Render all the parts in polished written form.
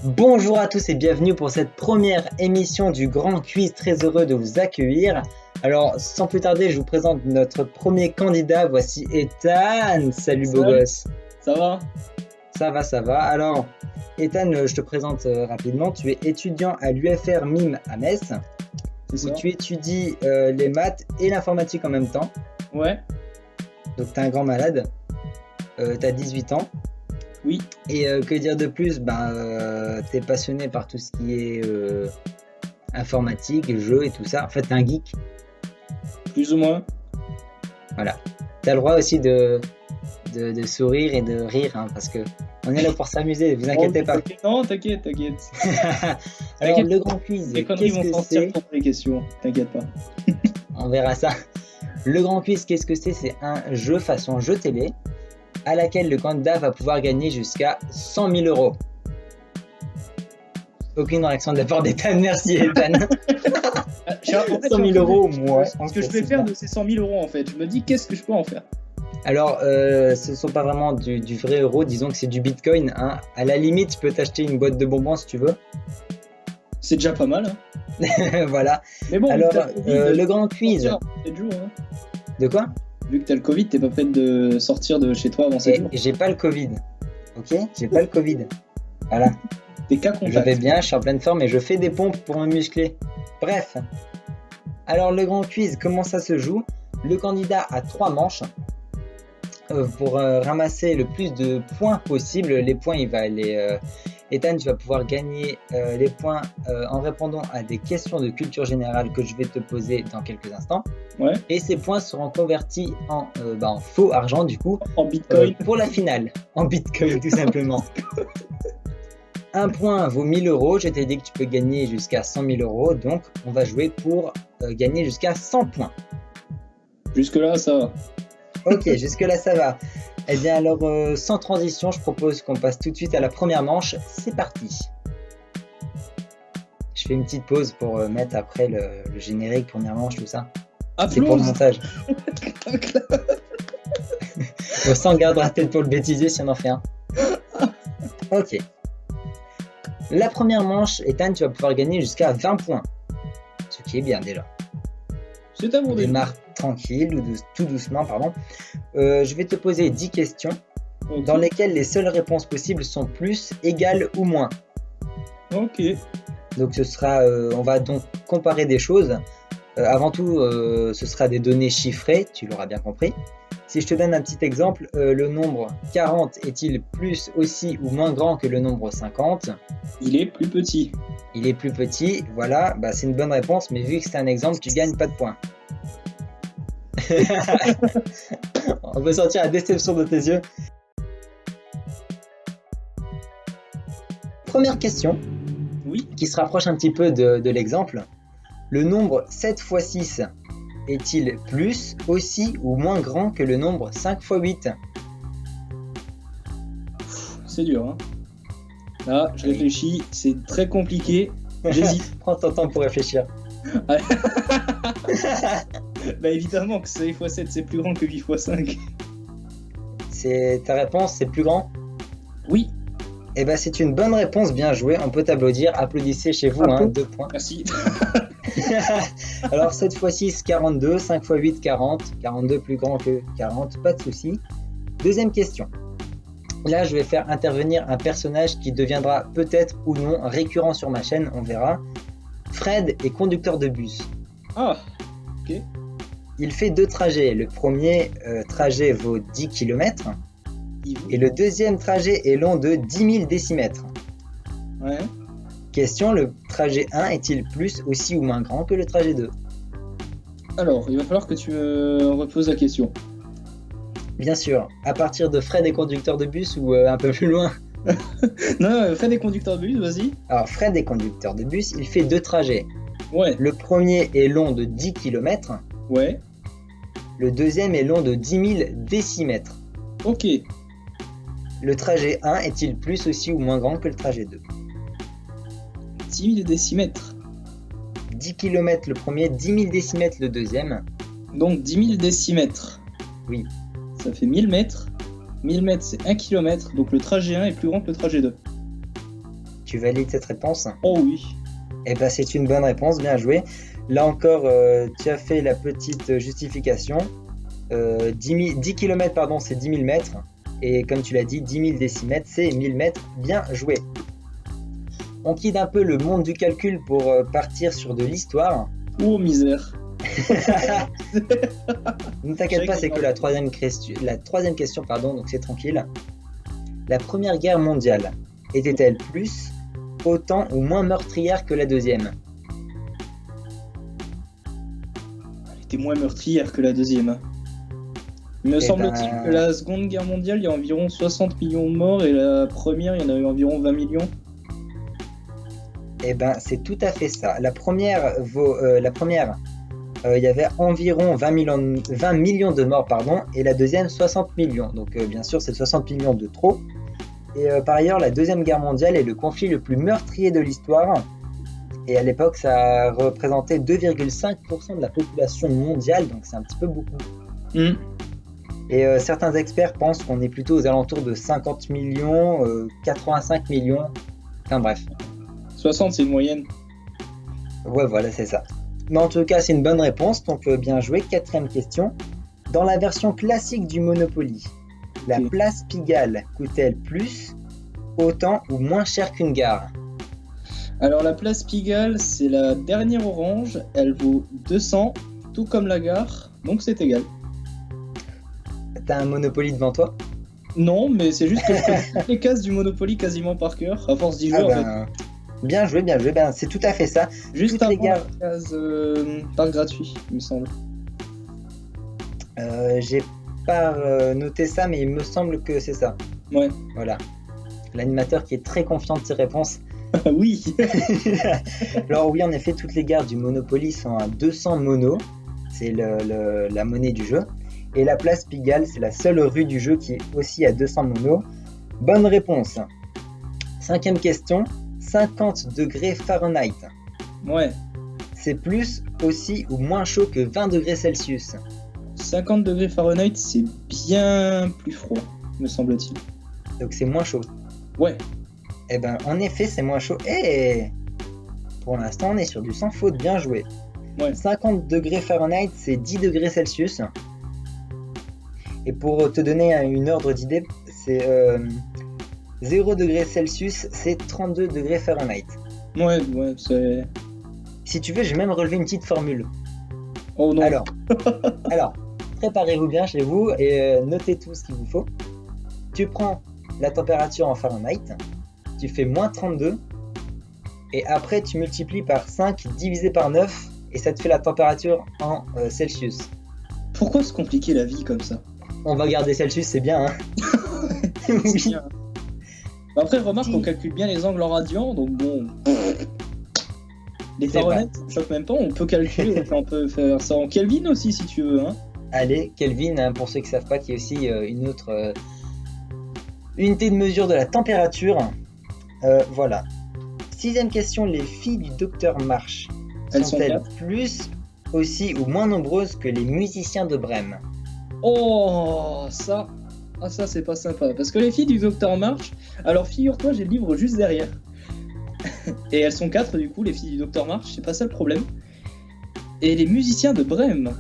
Bonjour à tous et bienvenue pour cette première émission du Grand Quiz. Très heureux de vous accueillir. Alors, sans plus tarder, je vous présente notre premier candidat. Voici Ethan. Salut beau gosse. Ça va? Ça va. Alors, Ethan, je te présente rapidement. Tu es étudiant à l'UFR MIM à Metz. Où tu étudies les maths et l'informatique en même temps. Ouais. Donc, tu es un grand malade. Tu as 18 ans. Oui. Et que dire de plus? Tu es passionné par tout ce qui est informatique, jeux et tout ça. En fait, tu es un geek. Plus ou moins. Voilà. Tu as le droit aussi de sourire et de rire, hein, parce que on est là pour s'amuser, ne vous inquiétez pas. Non, t'inquiète. Alors, le grand quiz, les conneries vont sortir pour les questions, t'inquiète pas. On verra ça. Le grand quiz, qu'est-ce que c'est? C'est un jeu façon jeu télé à laquelle le candidat va pouvoir gagner jusqu'à 100 000 euros. Aucune réaction de la part d'Ethan, merci Ethan. 100 000 euros, moi. Ce que je vais faire de ces 100 000 euros en fait, je me dis qu'est-ce que je peux en faire? Alors, ce ne sont pas vraiment du vrai euro, disons que c'est du bitcoin. Hein. À la limite, tu peux t'acheter une boîte de bonbons si tu veux. C'est déjà pas mal. Hein. Voilà. Mais bon, alors, le grand quiz. Jours, hein. De quoi? Vu que t'as le Covid, t'es pas prête de sortir de chez toi avant 7 jours. J'ai pas le Covid. Ok? J'ai pas le Covid. Voilà. T'es cas contact. Je vais bien, je suis en pleine forme et je fais des pompes pour me muscler. Bref. Alors, le grand quiz, comment ça se joue? Le candidat a 3 manches. Pour ramasser le plus de points possible. Les points, il va les... Ethan, tu vas pouvoir gagner les points en répondant à des questions de culture générale que je vais te poser dans quelques instants. Ouais. Et ces points seront convertis en faux argent, du coup. En bitcoin. Pour la finale. En bitcoin, tout simplement. Un point vaut 1000 euros. Je t'ai dit que tu peux gagner jusqu'à 100 000 euros. Donc, on va jouer pour gagner jusqu'à 100 points. Jusque-là, ça va. Ok, jusque-là, ça va. Eh bien, alors, sans transition, je propose qu'on passe tout de suite à la première manche. C'est parti. Je fais une petite pause pour mettre après le générique, première manche, tout ça. C'est pour le montage. On s'en gardera peut-être pour le bêtisier si on en fait un. Ok. La première manche, Ethan, tu vas pouvoir gagner jusqu'à 20 points. Ce qui est bien déjà. C'est à vous. On démarre tranquille, ou tout doucement, pardon. Je vais te poser 10 questions dans lesquelles les seules réponses possibles sont plus, égales ou moins. Ok. Donc ce sera, on va donc comparer des choses. Avant tout, ce sera des données chiffrées, tu l'auras bien compris. Si je te donne un petit exemple, le nombre 40 est-il plus, aussi ou moins grand que le nombre 50? Il est plus petit. Il est plus petit, voilà, c'est une bonne réponse, mais vu que c'est un exemple, tu gagnes pas de points. On peut sentir la déception de tes yeux. Première question, oui, qui se rapproche un petit peu de l'exemple. Le nombre 7 x 6 est-il plus, aussi ou moins grand que le nombre 5 x 8? C'est dur, hein. Là, je réfléchis, c'est très compliqué. J'hésite. Prends ton temps pour réfléchir. Évidemment que 6 x 7 c'est plus grand que 8 x 5. C'est ta réponse, c'est plus grand? Oui. Eh c'est une bonne réponse, bien joué, on peut t'applaudir, applaudissez chez vous, 2 points. Merci. Alors 7 x 6, 42, 5 x 8, 40, 42 plus grand que 40, pas de souci. Deuxième question. Là, je vais faire intervenir un personnage qui deviendra peut-être ou non récurrent sur ma chaîne, on verra. Fred est conducteur de bus. Ah, ok. Il fait 2 trajets. Le premier trajet vaut 10 km et le deuxième trajet est long de 10 000 décimètres. Ouais. Question, le trajet 1 est-il plus, aussi ou moins grand que le trajet 2? Alors, il va falloir que tu me reposes la question. Bien sûr. À partir de Fred est conducteur de bus ou un peu plus loin? Non, Fred est conducteur de bus, vas-y. Alors, Fred est conducteur de bus, il fait 2 trajets. Ouais. Le premier est long de 10 km. Ouais. Le deuxième est long de 10 000 décimètres. Ok. Le trajet 1 est-il plus, aussi ou moins grand que le trajet 2? 10 000 décimètres. 10 km le premier, 10 000 décimètres le deuxième. Donc 10 000 décimètres. Oui. Ça fait 1000 mètres. 1000 mètres, c'est 1 km. Donc le trajet 1 est plus grand que le trajet 2. Tu valides cette réponse? Oh oui. Eh ben, c'est une bonne réponse, bien joué. Là encore, tu as fait la petite justification. 10 km, pardon, c'est 10 000 mètres. Et comme tu l'as dit, 10 000 décimètres, c'est 1000 mètres. Bien joué. On quitte un peu le monde du calcul pour partir sur de l'histoire. Oh misère. Ne t'inquiète pas, c'est que la troisième question, pardon, donc c'est tranquille. La Première Guerre mondiale était-elle plus, autant ou moins meurtrière que la deuxième? Elle était moins meurtrière que la deuxième. Hein. Il me semble-t-il que la Seconde Guerre mondiale, il y a environ 60 millions de morts et la première, il y en a eu environ 20 millions. Eh ben, c'est tout à fait ça. La première, il y avait environ 20 millions de morts, pardon, et la deuxième 60 millions. Donc bien sûr, c'est 60 millions de trop. Et par ailleurs, la Deuxième Guerre mondiale est le conflit le plus meurtrier de l'histoire. Et à l'époque, ça représentait 2,5% de la population mondiale, donc c'est un petit peu beaucoup. Et certains experts pensent qu'on est plutôt aux alentours de 50 millions, 85 millions, enfin bref. 60, c'est une moyenne. Ouais, voilà, c'est ça. Mais en tout cas, c'est une bonne réponse, donc bien joué. Quatrième question. Dans la version classique du Monopoly, la place Pigalle coûte-t-elle plus, autant ou moins cher qu'une gare? Alors la place Pigalle, c'est la dernière orange, elle vaut 200, tout comme la gare, donc c'est égal. T'as un Monopoly devant toi? Non, mais c'est juste que je connais toutes les cases du Monopoly quasiment par cœur, à force d'y jouer en fait. Bien joué, ben, c'est tout à fait ça. Juste avant la case par gratuit, il me semble. J'ai pas noté ça, mais il me semble que c'est ça. Ouais. Voilà. L'animateur qui est très confiant de ses réponses. Oui. Alors oui, en effet, toutes les gares du Monopoly sont à 200 monos. C'est la monnaie du jeu. Et la place Pigalle, c'est la seule rue du jeu qui est aussi à 200 monos. Bonne réponse. Cinquième question. 50 degrés Fahrenheit. Ouais. C'est plus, aussi ou moins chaud que 20 degrés Celsius. 50 degrés Fahrenheit, c'est bien plus froid, me semble-t-il. Donc c'est moins chaud. Ouais. Eh ben, en effet, c'est moins chaud. Et pour l'instant, on est sur du sans faute. Bien joué. Ouais. 50 degrés Fahrenheit, c'est 10 degrés Celsius. Et pour te donner une ordre d'idée, c'est 0 degrés Celsius, c'est 32 degrés Fahrenheit. Ouais, c'est... Si tu veux, j'ai même relevé une petite formule. Oh non. Alors, préparez-vous bien chez vous et notez tout ce qu'il vous faut. Tu prends la température en Fahrenheit, tu fais moins 32, et après tu multiplies par 5 divisé par 9, et ça te fait la température en Celsius. Pourquoi se compliquer la vie comme ça? On va garder Celsius, c'est bien, hein. C'est bien. Après, remarque qu'on calcule bien les angles en radians, donc bon... Les Fahrenheit, ça ne choque même pas, on peut calculer, on peut faire ça en Kelvin aussi si tu veux. Hein. Allez, Kelvin, hein, pour ceux qui ne savent pas, qui est aussi une autre unité de mesure de la température. Voilà. Sixième question, les filles du docteur March sont-elles plus, aussi ou moins nombreuses que les musiciens de Brême? Oh, ça c'est pas sympa, parce que les filles du docteur March, alors figure-toi, j'ai le livre juste derrière. Et elles sont 4 du coup, les filles du Dr March, c'est pas ça le problème. Et les musiciens de Brême.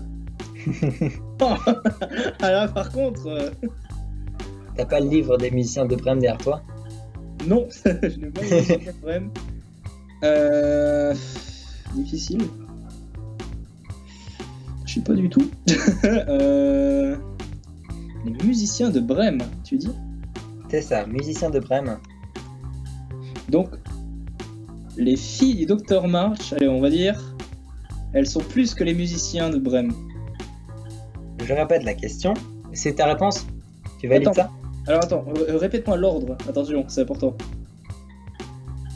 Alors par contre... T'as pas le livre des musiciens de Brême derrière toi? Non, je n'ai pas les musiciens de Brême. Difficile. Je sais pas du tout. Les musiciens de Brême, tu dis? C'est ça, musiciens de Brême. Donc... Les filles du Dr March, allez, on va dire, elles sont plus que les musiciens de Brême. Je répète la question. C'est ta réponse? Tu valides ça? Alors attends, répète-moi l'ordre. Attention, c'est important.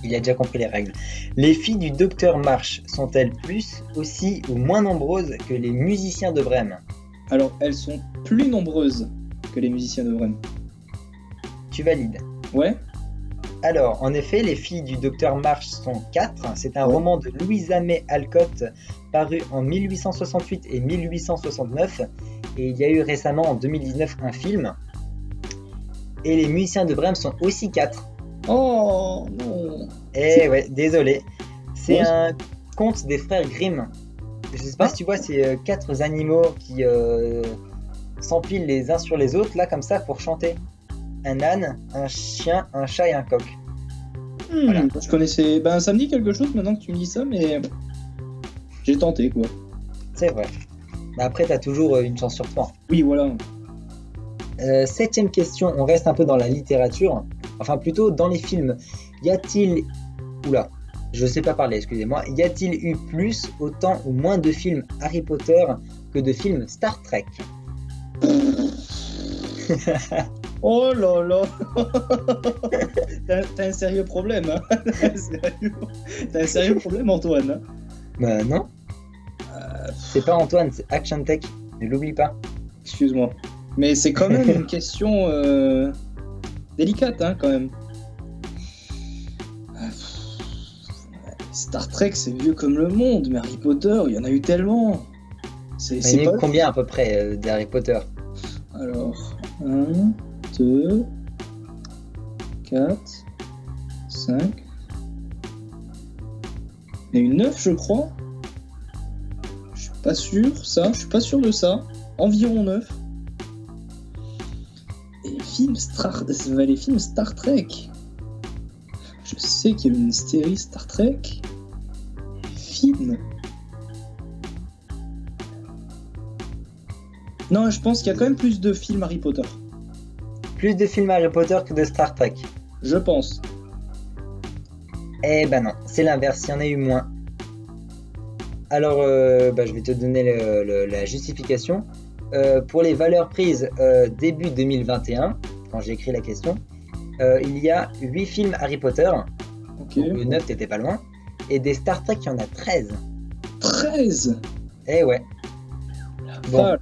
Il a déjà compris les règles. Les filles du Dr March sont-elles plus, aussi ou moins nombreuses que les musiciens de Brême? Alors, elles sont plus nombreuses que les musiciens de Brême. Tu valides? Ouais. Alors, en effet, les filles du Dr March sont 4. C'est un roman de Louisa May Alcott paru en 1868 et 1869. Et il y a eu récemment, en 2019, un film. Et les musiciens de Brême sont aussi 4. Oh non. Eh ouais, désolé. C'est Ouais. un conte des frères Grimm. Je sais pas Ah. si tu vois, c'est quatre animaux qui s'empilent les uns sur les autres, là, comme ça, pour chanter. Un âne, un chien, un chat et un coq. Voilà. Je connaissais. Ben, ça me dit quelque chose maintenant que tu me dis ça, mais j'ai tenté quoi. C'est vrai. Mais après, t'as toujours une chance sur trois. Oui, voilà. Septième question, on reste un peu dans la littérature. Enfin, plutôt dans les films. Y a-t-il... Oula, je sais pas parler, excusez-moi. Y a-t-il eu plus, autant ou moins de films Harry Potter que de films Star Trek? Oh là là. T'as un sérieux problème, hein. T'as un sérieux problème, Antoine. Hein. Bah non. C'est pas Antoine, c'est Action Tech. Ne l'oublie pas. Excuse-moi. Mais c'est quand même une question délicate, hein, quand même. Star Trek, c'est vieux comme le monde, mais Harry Potter, il y en a eu tellement. Il y en a eu pas... combien à peu près d'Harry Potter? Alors, 1, 2, 4, 5. Il y en a eu 9, je crois. Je suis pas sûr, ça. Je suis pas sûr de ça. Environ 9. Et les films Star Trek. Je sais qu'il y a eu une série Star Trek. Les films. Non, je pense qu'il y a quand même plus de films Harry Potter. Plus de films Harry Potter que de Star Trek. Je pense. Eh ben non, c'est l'inverse, il y en a eu moins. Alors, je vais te donner la justification. Pour les valeurs prises début 2021, quand j'ai écrit la question, il y a 8 films Harry Potter, Ok. donc 9 t'étais pas loin, et des Star Trek, il y en a 13. 13. Eh ouais. Bon, Vache.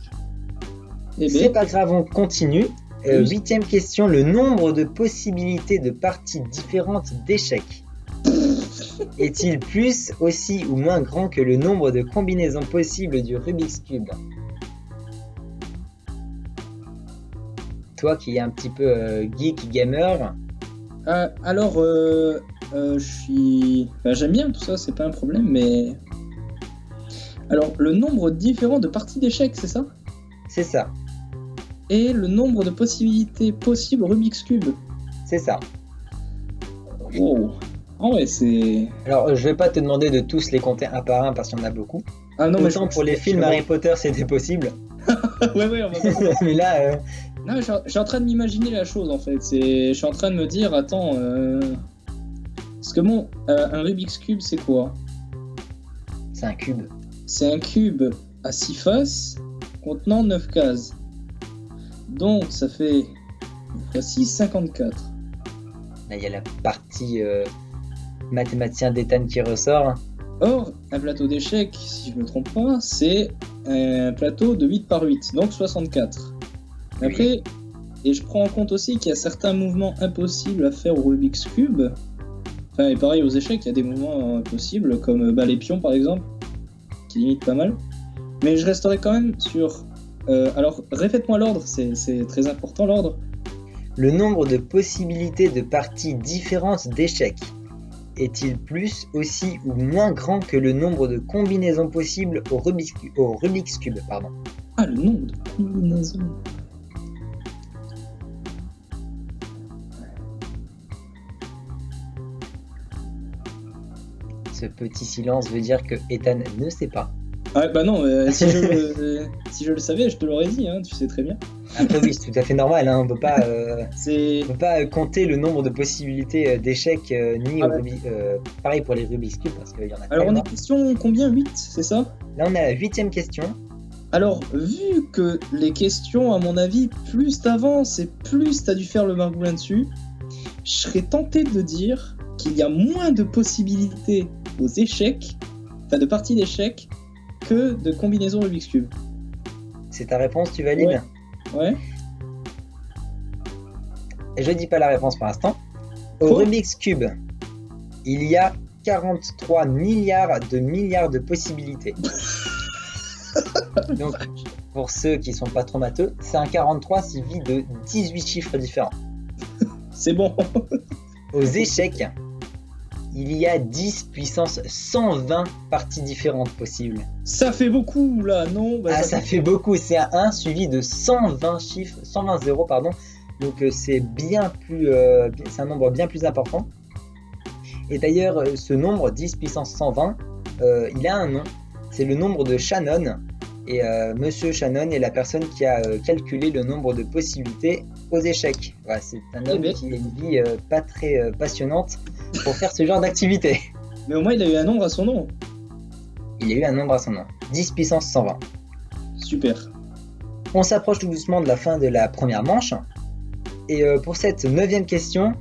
Eh c'est ben, pas grave, on continue. Oui. Huitième question, le nombre de possibilités de parties différentes d'échecs est-il plus, aussi ou moins grand que le nombre de combinaisons possibles du Rubik's Cube? Toi qui es un petit peu geek gamer, alors, je suis. Enfin, j'aime bien tout ça, c'est pas un problème, mais. Alors, le nombre différent de parties d'échecs, c'est ça? c'est ça, Et le nombre de possibilités possibles au Rubik's Cube. c'est ça. Wow. Ah ouais, c'est. Alors je vais pas te demander de tous les compter un par un parce qu'il y en a beaucoup. Ah non, mais Autant pour les films Harry Potter c'était possible, Ouais, on va pas. mais là, Non, mais je suis en train de m'imaginer la chose en fait. Je suis en train de me dire, attends. Parce que bon, un Rubik's Cube, c'est quoi? c'est un cube. C'est un cube à 6 faces contenant 9 cases. Donc ça fait 9 x 6, 54. Là il y a la partie mathématicien d'Ethan qui ressort. Or, un plateau d'échecs, si je me trompe pas, c'est un plateau de 8 par 8, donc 64. Après, et je prends en compte aussi qu'il y a certains mouvements impossibles à faire au Rubik's Cube. Enfin, et pareil aux échecs, il y a des mouvements impossibles, comme les pions par exemple, qui limitent pas mal. Mais je resterai quand même sur... alors, répète-moi l'ordre, c'est très important l'ordre. Le nombre de possibilités de parties différentes d'échecs est-il plus, aussi ou moins grand que le nombre de combinaisons possibles au Rubik's Cube, pardon. Ah, le nombre de combinaisons. Ce petit silence veut dire que Ethan ne sait pas. Ah bah non, si je le savais, je te l'aurais dit, hein, tu sais très bien. Après oui, c'est tout à fait normal, hein, on peut pas, C'est... on peut pas compter le nombre de possibilités d'échecs ni pareil pour les Rubik's Cube parce qu'il y en a Alors on tellement. est question combien? 8, c'est ça? Là on est à la 8e question. Alors, vu que les questions, à mon avis, plus t'avances et plus t'as dû faire le margoulin dessus, je serais tenté de dire qu'il y a moins de possibilités aux échecs, enfin de parties d'échecs, que de combinaisons Rubik's Cube. C'est ta réponse, tu valides? Ouais. Et je dis pas la réponse pour l'instant. Au Quoi? Rubik's Cube, il y a 43 milliards de possibilités. Donc, pour ceux qui sont pas trop matheux, c'est un 43 suivi de 18 chiffres différents. C'est bon. Aux échecs, il y a 10 puissance 120 parties différentes possibles. Ça fait beaucoup là, non? Ah, ça fait beaucoup, c'est un 1 suivi de 120 chiffres, 120 zéros, pardon. Donc c'est c'est un nombre bien plus important. Et d'ailleurs, ce nombre 10 puissance 120, il a un nom, c'est le nombre de Shannon. Et Monsieur Shannon est la personne qui a calculé le nombre de possibilités aux échecs. Voilà, c'est un homme qui a une vie pas très passionnante pour faire ce genre d'activité. Mais au moins, il a eu un nombre à son nom. Il a eu un nombre à son nom, 10 puissance 120. Super. On s'approche tout doucement de la fin de la première manche. Et pour cette 9e question,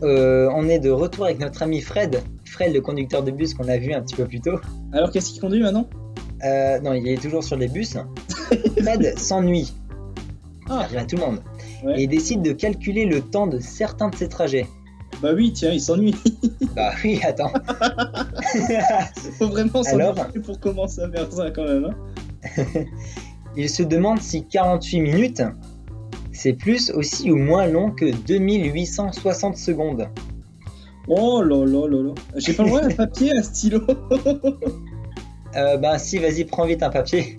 on est de retour avec notre ami Fred. Fred, le conducteur de bus qu'on a vu un petit peu plus tôt. Alors, qu'est-ce qu'il conduit maintenant? Non, il est toujours sur les bus. Fred s'ennuie. Ça arrive à tout le monde. Ouais. Et il décide de calculer le temps de certains de ses trajets. Bah oui, tiens, il s'ennuie. Bah oui, attends. Faut vraiment s'ennuyer Alors pour commencer à faire ça quand même. Hein. Il se demande si 48 minutes, c'est plus aussi ou moins long que 2860 secondes. Oh là là là là. J'ai pas le droit à un papier, un stylo. Bah si, vas-y, prends vite un papier.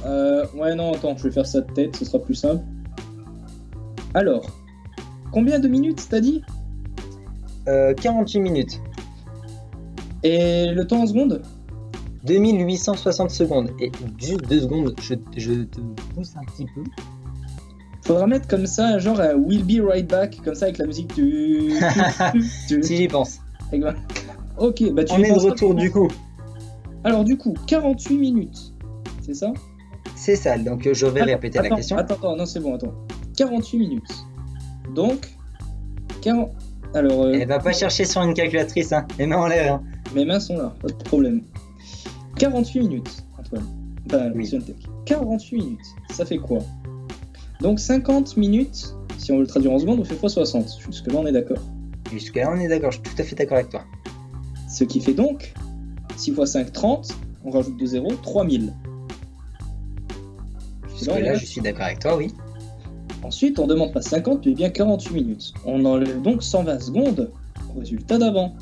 Ouais, non, attends, je vais faire ça de tête, ce sera plus simple. Alors, combien de minutes t'as dit? 48 minutes. Et le temps en secondes? 2860 secondes. Et juste 2 secondes, je te pousse un petit peu. Faudra mettre comme ça, genre un We'll be right back, comme ça avec la musique du. Si j'y pense. Ok, bah tu On est de retour du coup. Alors du coup, 48 minutes, c'est ça? C'est ça, donc je vais répéter la question. Attends, non c'est bon, attends. 48 minutes. Donc, 40... Alors... Elle va pas chercher sur une calculatrice, hein. Les mains en l'air. Hein. Mes mains sont là, pas de problème. 48 minutes, Antoine. Bah, oui. 48 minutes, ça fait quoi? Donc 50 minutes, si on veut le traduire en secondes, on fait x 60. Jusque-là, on est d'accord. Jusque-là, on est d'accord, je suis tout à fait d'accord avec toi. Ce qui fait donc 6 x 5, 30, on rajoute 2 zéros, 3000. Jusque-là, je suis d'accord avec toi, oui. Ensuite, on demande pas 50, mais bien 48 minutes. On enlève donc 120 secondes au résultat d'avant.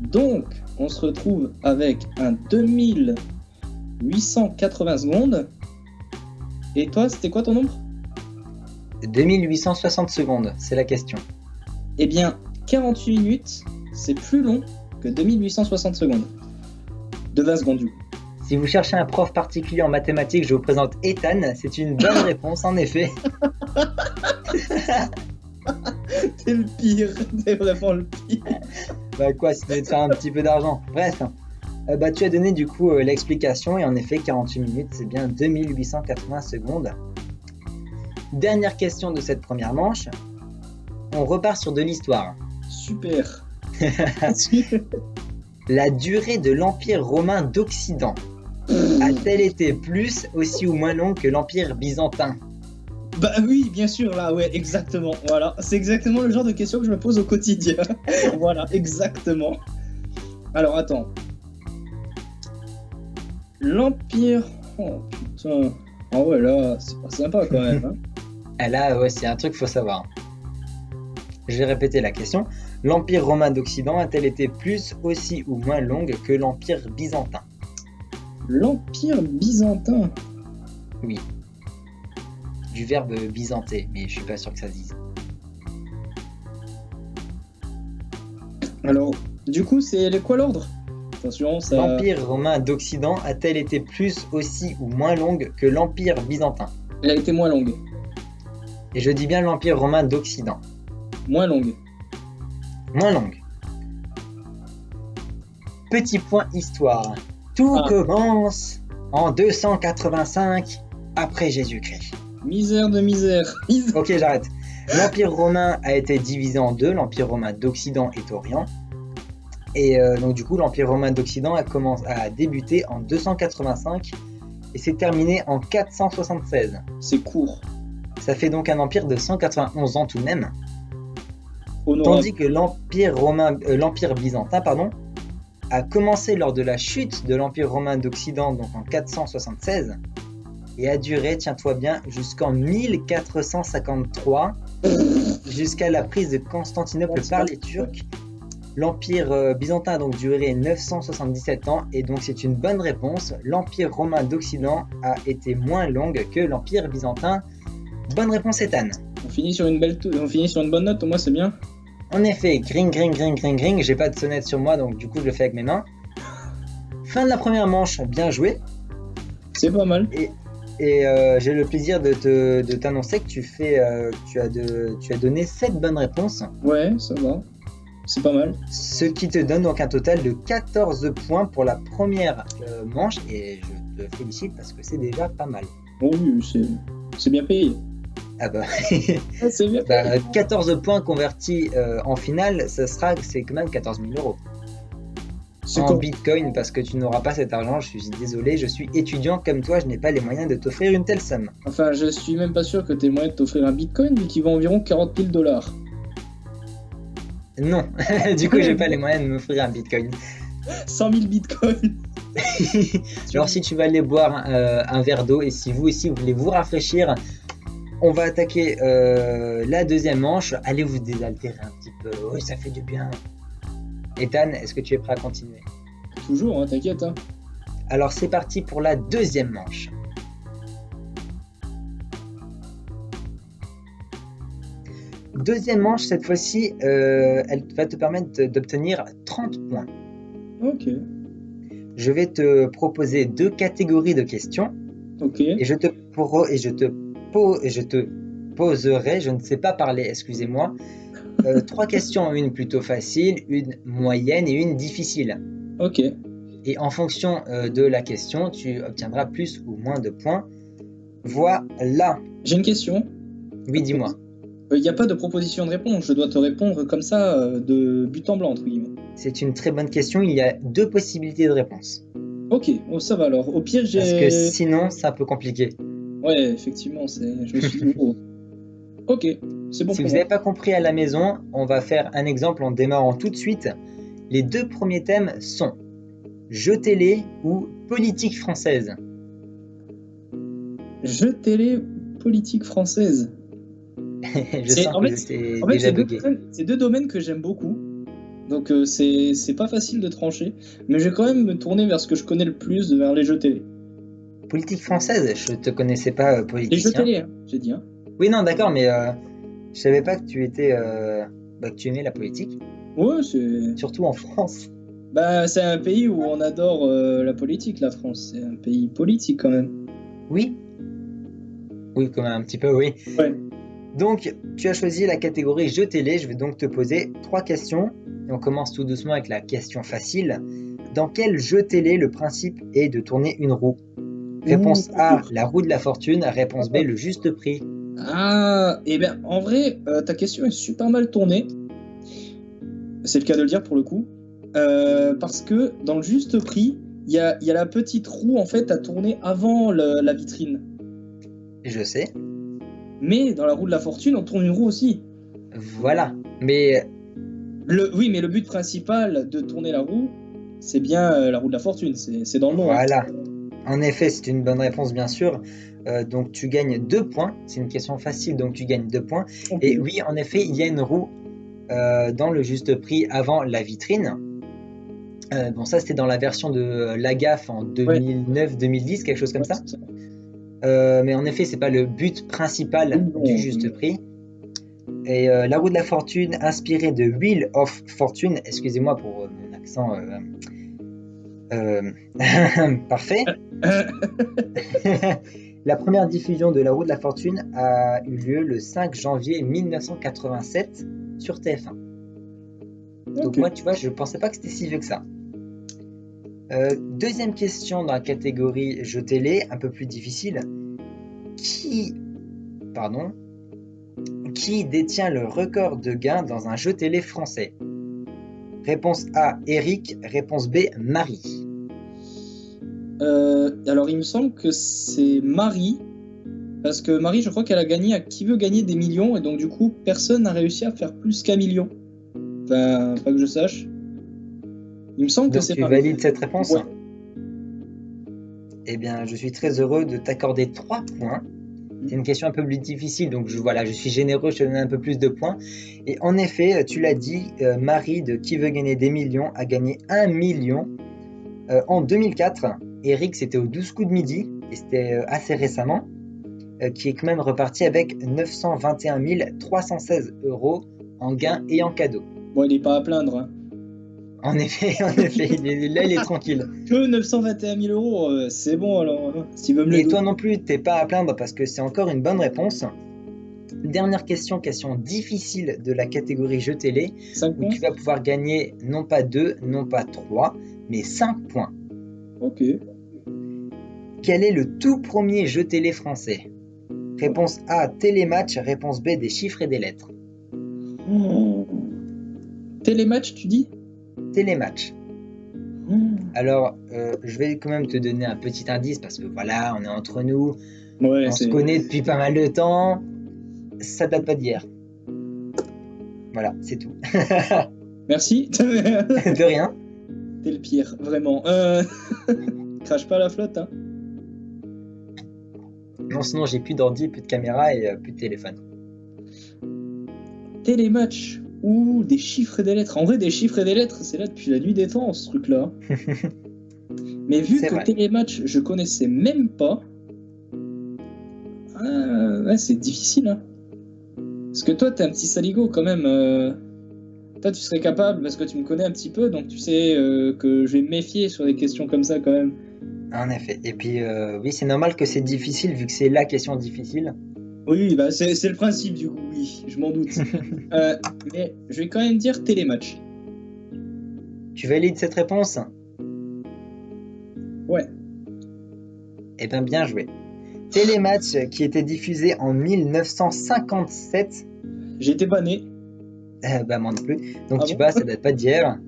Donc, on se retrouve avec un 2880 secondes. Et toi, c'était quoi ton nombre? 2860 secondes, c'est la question. Eh bien, 48 minutes, c'est plus long que 2860 secondes. De 20 secondes du coup. Si vous cherchez un prof particulier en mathématiques, je vous présente Ethan. C'est une bonne réponse, en effet. T'es le pire, t'es vraiment le pire. Bah quoi, c'était de faire un petit peu d'argent. Bref, bah tu as donné du coup l'explication et en effet 48 minutes, c'est bien 2880 secondes. Dernière question de cette première manche. On repart sur de l'histoire. Super. La durée de l'Empire romain d'Occident a-t-elle été plus, aussi ou moins longue que l'Empire byzantin? Bah oui, bien sûr, là, ouais, exactement. Voilà, c'est exactement le genre de question que je me pose au quotidien. Voilà, exactement. Alors, attends. L'Empire... Oh, putain. Ah ouais, là, c'est pas sympa quand même. Hein. Ah là, ouais, c'est un truc qu'il faut savoir. Je vais répéter la question. L'Empire romain d'Occident a-t-elle été plus, aussi ou moins longue que l'Empire byzantin? L'Empire byzantin? Oui. Du verbe byzanter, mais je suis pas sûr que ça se dise. Alors, du coup, c'est quoi l'ordre? Attention, ça... L'Empire romain d'Occident a-t-elle été plus, aussi ou moins longue que l'Empire byzantin? Elle a été moins longue. Et je dis bien l'Empire romain d'Occident. Moins longue. Moins longue. Petit point histoire. Tout commence en 285 après Jésus-Christ. Misère de misère. Ok, j'arrête. L'Empire romain a été divisé en deux, l'Empire romain d'Occident et d'Orient. Et donc du coup, l'Empire romain d'Occident a débuté en 285 et s'est terminé en 476. C'est court. Ça fait donc un empire de 191 ans tout de même. Honorable. Tandis que l'Empire byzantin, a commencé lors de la chute de l'Empire romain d'Occident, donc en 476, et a duré, tiens-toi bien, jusqu'en 1453, jusqu'à la prise de Constantinople par les Turcs. L'Empire byzantin a donc duré 977 ans et donc c'est une bonne réponse. L'Empire romain d'Occident a été moins long que l'Empire byzantin. Bonne réponse, Ethan. On finit sur une bonne note, au moins c'est bien. En effet, gring, gring, gring, gring, gring. J'ai pas de sonnette sur moi donc du coup je le fais avec mes mains. Fin de la première manche, bien joué. C'est pas mal. Et j'ai le plaisir de t'annoncer que tu as donné 7 bonnes réponses. Ouais, ça va. C'est pas mal. Ce qui te donne donc un total de 14 points pour la première manche. Et je te félicite parce que c'est déjà pas mal. Bon, oui, c'est bien payé. Ah bah, C'est bien payé. 14 points convertis en finale, c'est quand même 14 000 euros. En Bitcoin, parce que tu n'auras pas cet argent, je suis désolé, je suis étudiant comme toi, je n'ai pas les moyens de t'offrir une telle somme. Enfin, je suis même pas sûr que tu aies moyen de t'offrir un Bitcoin, vu qu'il vaut environ 40 000 $. Non, du coup, j'ai pas les moyens de m'offrir un Bitcoin. 100 000 Bitcoins. Alors, si tu vas aller boire un verre d'eau, et si vous aussi vous voulez vous rafraîchir, on va attaquer la deuxième manche. Allez vous désaltérer un petit peu, oui, ça fait du bien. Ethan, est-ce que tu es prêt à continuer? Toujours, hein, t'inquiète. Hein. Alors c'est parti pour la deuxième manche. Deuxième manche, cette fois-ci, elle va te permettre d'obtenir 30 points. Ok. Je vais te proposer 2 catégories de questions. Ok. Et je te poserai, je ne sais pas parler, excusez-moi, 3 questions, une plutôt facile, une moyenne et une difficile. Ok. Et en fonction de la question, tu obtiendras plus ou moins de points. Voilà. J'ai une question. Oui, dis-moi. Il n'y a pas de proposition de réponse, je dois te répondre comme ça, de but en blanc, entre guillemets. C'est une très bonne question, il y a 2 possibilités de réponse. Ok, oh, ça va alors. Au pire, j'ai... Parce que sinon, c'est un peu compliqué. Ouais, effectivement, je me suis dit... Oh. Ok, c'est bon. Si vous n'avez pas compris à la maison, on va faire un exemple en démarrant tout de suite. Les 2 premiers thèmes sont jeux télé ou politique française. Jeux télé, politique française. Je sens que j'étais déjà bugué. C'est 2 domaines que j'aime beaucoup. Donc c'est pas facile de trancher. Mais je vais quand même me tourner vers ce que je connais le plus, vers les jeux télé. Politique française? Je te connaissais pas politicien. Les jeux télé, hein, j'ai dit. Hein. Oui, non, d'accord, mais je savais pas que tu étais, que tu aimais la politique. Ouais, c'est... Surtout en France. Bah, c'est un pays où on adore la politique, la France. C'est un pays politique quand même. Oui. Oui, quand même un petit peu, oui. Ouais. Donc, tu as choisi la catégorie jeux télé. Je vais donc te poser 3 questions. Et on commence tout doucement avec la question facile. Dans quel jeu télé le principe est de tourner une roue? Réponse A, la roue de la fortune. Réponse B, le juste prix. Ah, et bien en vrai, ta question est super mal tournée. C'est le cas de le dire pour le coup. Parce que dans le juste prix, il y a la petite roue en fait à tourner avant la vitrine. Je sais. Mais dans la roue de la fortune, on tourne une roue aussi. Voilà. Mais... Oui, mais le but principal de tourner la roue, c'est bien la roue de la fortune. C'est dans le nom. Voilà. Hein. En effet, c'est une bonne réponse, bien sûr. Donc, tu gagnes 2 points. C'est une question facile, donc tu gagnes 2 points. Okay. Et oui, en effet, il y a une roue dans le juste prix avant la vitrine. Bon, ça, c'était dans la version de l'AGAF en 2009-2010, quelque chose comme ça. Mais en effet, c'est pas le but principal du juste prix. Et la roue de la fortune, inspirée de Wheel of Fortune, excusez-moi pour mon accent parfait. La première diffusion de la roue de la fortune a eu lieu le 5 janvier 1987 sur TF1. Donc moi, tu vois, je pensais pas que c'était si vieux que ça. Deuxième question dans la catégorie jeux télé, un peu plus difficile. Qui détient le record de gains dans un jeu télé français? Réponse A, Eric. Réponse B, Marie. Alors il me semble que c'est Marie. Parce que Marie, je crois qu'elle a gagné à Qui veut gagner des millions. Et donc du coup, personne n'a réussi à faire plus qu'un million. Enfin, pas que je sache. Il me semble que c'est Marie. Tu valides cette réponse? Ouais. Eh bien, je suis très heureux de t'accorder 3 points. C'est une question un peu plus difficile, donc je suis généreux, je te donne un peu plus de points. Et en effet, tu l'as dit, Marie de Qui veut gagner des millions a gagné 1 million en 2004. Eric, c'était au 12 coups de midi, et c'était assez récemment, qui est quand même reparti avec 921 316 € en gains et en cadeaux. Bon, il n'est pas à plaindre. Hein. En effet, il est tranquille. Que 921 000 €, c'est bon alors. Hein. S'il veut me les Et toi non plus, t'es pas à plaindre parce que c'est encore une bonne réponse. Dernière question difficile de la catégorie jeux télé, 5 où points. tu vas pouvoir gagner non pas 2, non pas 3, mais 5 points. Ok. Quel est le tout premier jeu télé français? Réponse A, Télématch. Réponse B, des chiffres et des lettres. Oh. Télématch, tu dis? Télématch. Oh. Alors, je vais quand même te donner un petit indice parce que voilà, on est entre nous, Ouais, on se connaît depuis pas mal de temps, ça date pas d'hier. Voilà, c'est tout. Merci. De rien. T'es le pire, vraiment. Crache pas la flotte, hein. Non, sinon j'ai plus d'ordi, plus de caméra et plus de téléphone. Télématch ou des chiffres et des lettres. En vrai, des chiffres et des lettres, c'est là depuis la nuit des temps, ce truc-là. Mais vu C'est que vrai. Télématch, je connaissais même pas, ouais, c'est difficile. Hein. Parce que toi, t'es un petit saligo quand même. Toi, tu serais capable, parce que tu me connais un petit peu, donc tu sais que je vais me méfier sur des questions comme ça quand même. En effet. Et puis, oui, c'est normal que c'est difficile vu que c'est la question difficile. Oui, bah c'est le principe du coup, oui, je m'en doute. Mais je vais quand même dire Télématch. Tu valides cette réponse? Ouais. Eh bien, bien joué. Télématch qui était diffusé en 1957. J'ai été banné. Bah, moi non plus. Donc, Ah tu bon vois, ça date pas d'hier.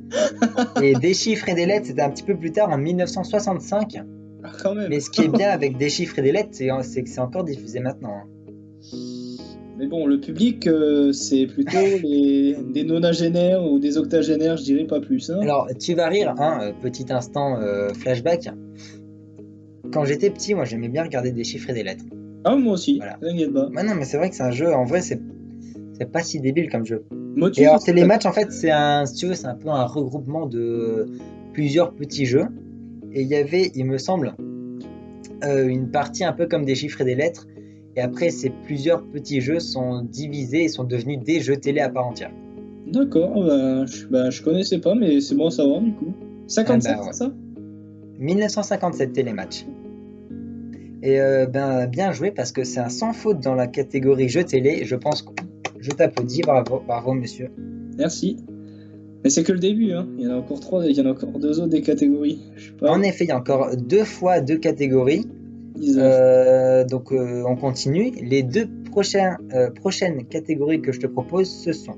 Et des chiffres et des lettres, c'était un petit peu plus tard, en 1965. Ah, quand même. Mais ce qui est bien avec des chiffres et des lettres, c'est que c'est encore diffusé maintenant. Hein. Mais bon, le public, c'est plutôt des nonagénaires ou des octogénaires, je dirais pas plus. Hein. Alors, tu vas rire, hein, petit instant flashback. Quand j'étais petit, moi, j'aimais bien regarder des chiffres et des lettres. Ah, moi aussi, Voilà. t'inquiète pas. Ouais, non, mais c'est vrai que c'est un jeu, en vrai, c'est pas si débile comme jeu. Motus Et alors, aussi, Télématch, en fait, si tu veux, c'est un peu un regroupement de plusieurs petits jeux. Et il y avait, il me semble, une partie un peu comme des chiffres et des lettres. Et après, ces plusieurs petits jeux sont divisés et sont devenus des jeux télé à part entière. D'accord, je connaissais pas, mais c'est bon à savoir du coup. 57, Ah bah, ouais. c'est ça? 1957 Télématch. Et bien joué parce que c'est un sans faute dans la catégorie jeux télé. Je pense que je t'applaudis, bravo monsieur. Merci. Mais c'est que le début, hein. Il y en a encore 3, il y en a encore 2 autres des catégories. Je sais pas. En effet, il y a encore 2 fois 2 catégories. 10 heures. Donc on continue. Les 2 prochaines catégories que je te propose, ce sont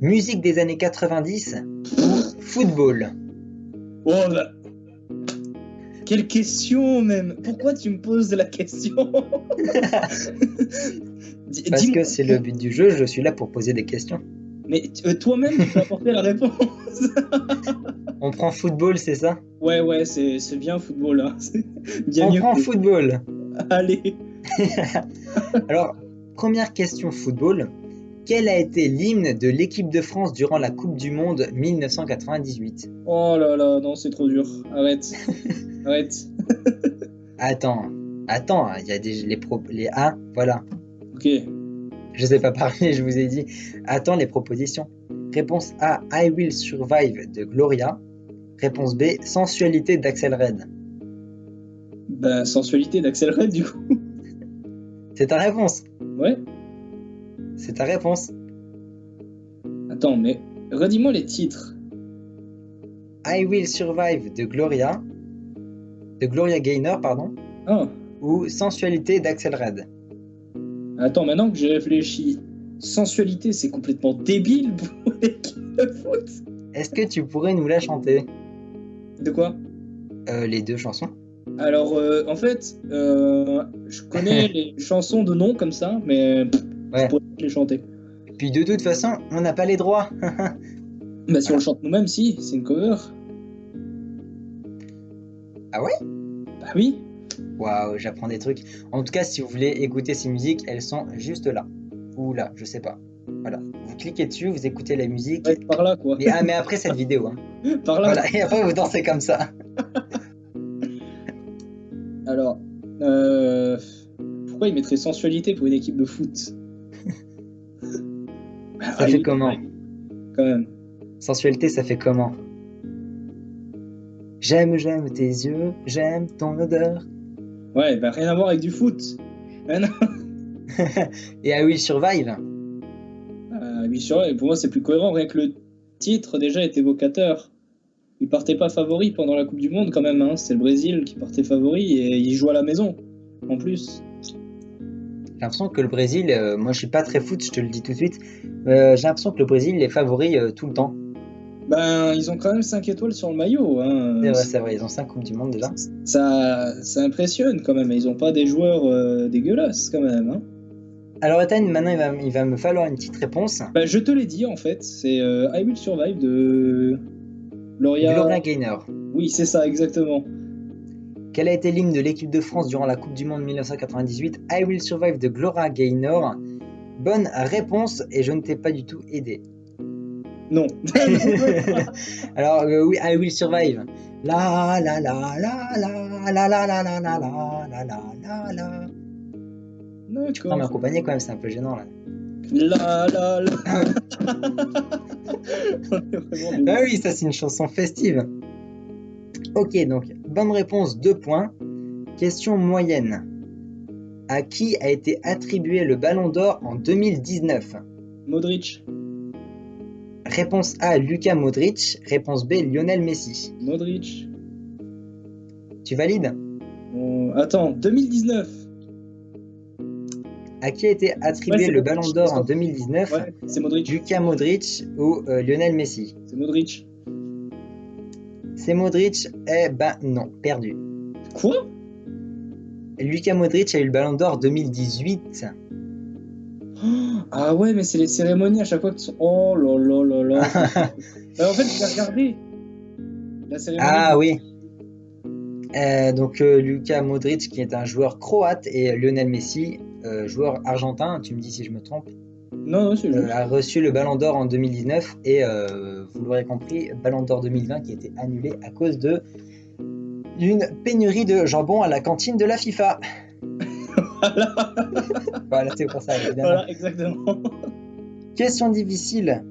musique des années 90 ou football. Oh bah. Quelle question même. Pourquoi tu me poses la question? Parce Dis-moi. que c'est le but du jeu, je suis là pour poser des questions. Mais toi-même, tu peux apporter la réponse. On prend football, c'est ça? Ouais, c'est bien football là. C'est bien On mieux prend que... football. Allez. Alors, première question football. Quel a été l'hymne de l'équipe de France durant la Coupe du Monde 1998? Oh là là, non, c'est trop dur. Arrête. Arrête. Attends, il y a les A, voilà. Ok. Je sais pas parler, je vous ai dit. Attends les propositions. Réponse A, I Will Survive de Gloria. Réponse B, Sensualité d'Axel Red. Bah, sensualité d'Axel Red du coup. C'est ta réponse. Ouais. C'est ta réponse. Attends, mais redis-moi les titres. I Will Survive de Gloria Gaynor, pardon. Ah. Ou Sensualité d'Axel Red. Attends, maintenant que j'ai réfléchi, sensualité, c'est complètement débile pour l'équipe de foot. Est-ce que tu pourrais nous la chanter? De quoi? Les 2 chansons. Alors, en fait, je connais les chansons de nom comme ça, mais je Ouais. pourrais pas les chanter. Et puis de toute façon, on n'a pas les droits. Bah, si on le chante nous-mêmes, si, c'est une cover. Ah ouais? Bah oui. Waouh, j'apprends des trucs. En tout cas, si vous voulez écouter ces musiques, elles sont juste là. Ou là, je sais pas. Voilà. Vous cliquez dessus, vous écoutez la musique. Ouais, par là, quoi. Mais après cette vidéo. Hein. Par là. Voilà. Et après, vous dansez comme ça. Alors, pourquoi ils mettraient sensualité pour une équipe de foot? Ça fait comment? Quand même. Sensualité, ça fait comment? J'aime tes yeux, j'aime ton odeur. Ouais, bah rien à voir avec du foot. Ah, non. Et I Will Survive. Oui, sûr, et pour moi c'est plus cohérent, rien que le titre déjà est évocateur. Il partait pas favori pendant la Coupe du Monde quand même, hein. C'est le Brésil qui partait favori et il joue à la maison, en plus. J'ai l'impression que le Brésil, moi je suis pas très foot, je te le dis tout de suite, j'ai l'impression que le Brésil est favori tout le temps. Ben, ils ont quand même 5 étoiles sur le maillot. Hein. C'est vrai, ils ont 5 Coupes du Monde déjà. Ça impressionne quand même, ils ont pas des joueurs dégueulasses quand même. Hein. Alors Ethan, maintenant il va me falloir une petite réponse. Ben, je te l'ai dit en fait, c'est I Will Survive de Gloria Gaynor. Oui, c'est ça, exactement. Quel a été l'hymne de l'équipe de France durant la Coupe du Monde 1998? I Will Survive de Gloria Gaynor. Bonne réponse, et je ne t'ai pas du tout aidé. Non. Alors oui, I Will Survive. La la la la la la la la la la la la la la. Tu peux m'accompagner quand même, c'est un peu gênant là. La. Ah oui, ça c'est une chanson festive. Ok, donc bonne réponse, 2 points. Question moyenne. À qui a été attribué le Ballon d'Or en 2019? Modric. Réponse A, Luka Modric. Réponse B, Lionel Messi. Modric. Tu valides? Attends, 2019. À qui a été attribué le Ballon d'Or en 2019? Ouais, c'est Modric. Luka Modric ou Lionel Messi? C'est Modric. C'est Modric? Eh ben non, perdu. Quoi? Luka Modric a eu le Ballon d'Or 2018. Ah ouais, mais c'est les cérémonies à chaque fois qui sont... Oh là là là là. En fait, je vais regarder la cérémonie. Ah oui. Donc Luka Modric qui est un joueur croate et Lionel Messi, joueur argentin, tu me dis si je me trompe. Non, c'est juste. A reçu le Ballon d'Or en 2019 et vous l'aurez compris, Ballon d'Or 2020 qui a été annulé à cause d'une pénurie de jambon à la cantine de la FIFA. Voilà, c'est pour ça évidemment. Voilà, exactement. Question difficile.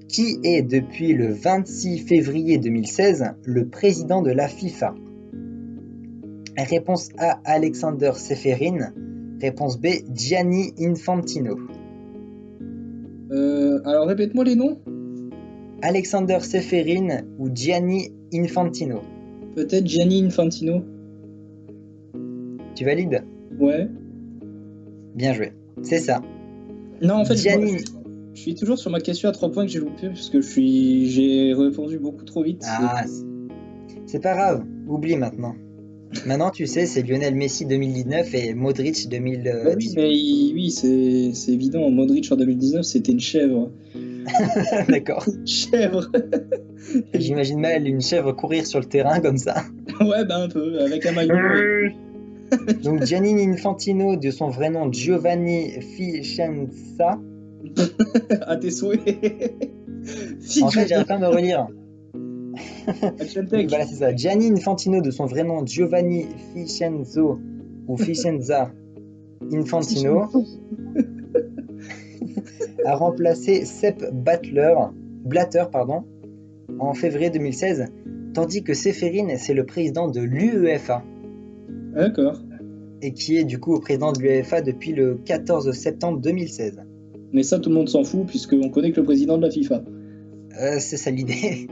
Qui est depuis le 26 février 2016 le président de la FIFA? Réponse A, Alexander Seferin. Réponse B, Gianni Infantino. Alors répète-moi les noms. Alexander Seferin ou Gianni Infantino. Peut-être Gianni Infantino. Tu valides? Ouais. Bien joué. C'est ça. Non, en fait, Gianni... je suis toujours sur ma question à 3 points que j'ai loupé parce que j'ai répondu beaucoup trop vite. Ah, c'est pas grave. Oublie maintenant. Maintenant, tu sais, c'est Lionel Messi 2019 et Modric 2018. Bah oui, mais oui, c'est évident. Modric en 2019, c'était une chèvre. D'accord. Chèvre. J'imagine mal une chèvre courir sur le terrain comme ça. Ouais, bah un peu, avec un maillot. Donc Gianni Infantino, de son vrai nom Giovanni Ficenza. À tes souhaits. En fait, j'arrive pas à me relire. Donc, voilà, c'est ça. Gianni Infantino, de son vrai nom Giovanni Ficenzo ou Ficenza Infantino, a remplacé Sepp Blatter, en février 2016, tandis que Seferin, c'est le président de l'UEFA. D'accord. Et qui est du coup président de l'UEFA depuis le 14 septembre 2016. Mais ça, tout le monde s'en fout, puisqu'on connaît que le président de la FIFA. C'est ça l'idée.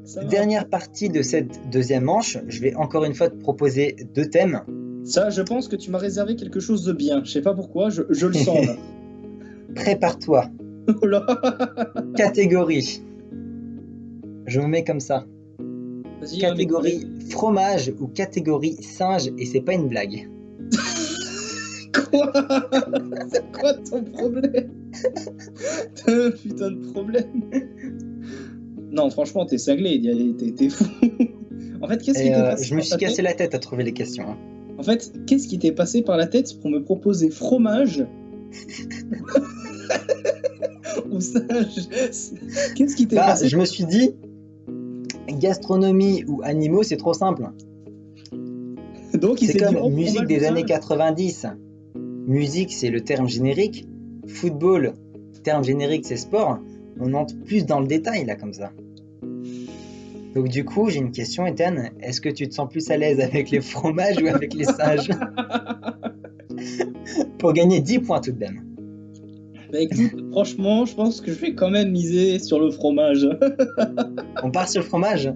Ça Dernière partie de cette deuxième manche, je vais encore une fois te proposer 2 thèmes. Ça, je pense que tu m'as réservé quelque chose de bien. Je sais pas pourquoi, je le sens là. Prépare-toi. Oh là. Catégorie. Je me mets comme ça. Vas-y, Catégorie fromage ou catégorie singe, et c'est pas une blague. Quoi? C'est quoi ton problème? Putain de problème. Non, franchement, t'es cinglé, t'es fou. En fait, qu'est-ce qui Et t'est passé je me par suis ta tête cassé la tête à trouver les questions. Hein. En fait, qu'est-ce qui t'est passé par la tête pour me proposer fromage ou sage? Qu'est-ce qui t'est Bah, passé? je me suis dit, gastronomie ou animaux, c'est trop simple. Donc, il C'est s'est dit, comme oh, musique fromage des ou années sage. 90. Musique, c'est le terme générique. Football, terme générique, c'est sport. On entre plus dans le détail, là, comme ça. Donc, du coup, j'ai une question, Ethan. Est-ce que tu te sens plus à l'aise avec les fromages ou avec les singes? Pour gagner 10 points tout de même. Bah écoute, franchement, je pense que je vais quand même miser sur le fromage. On part sur le fromage?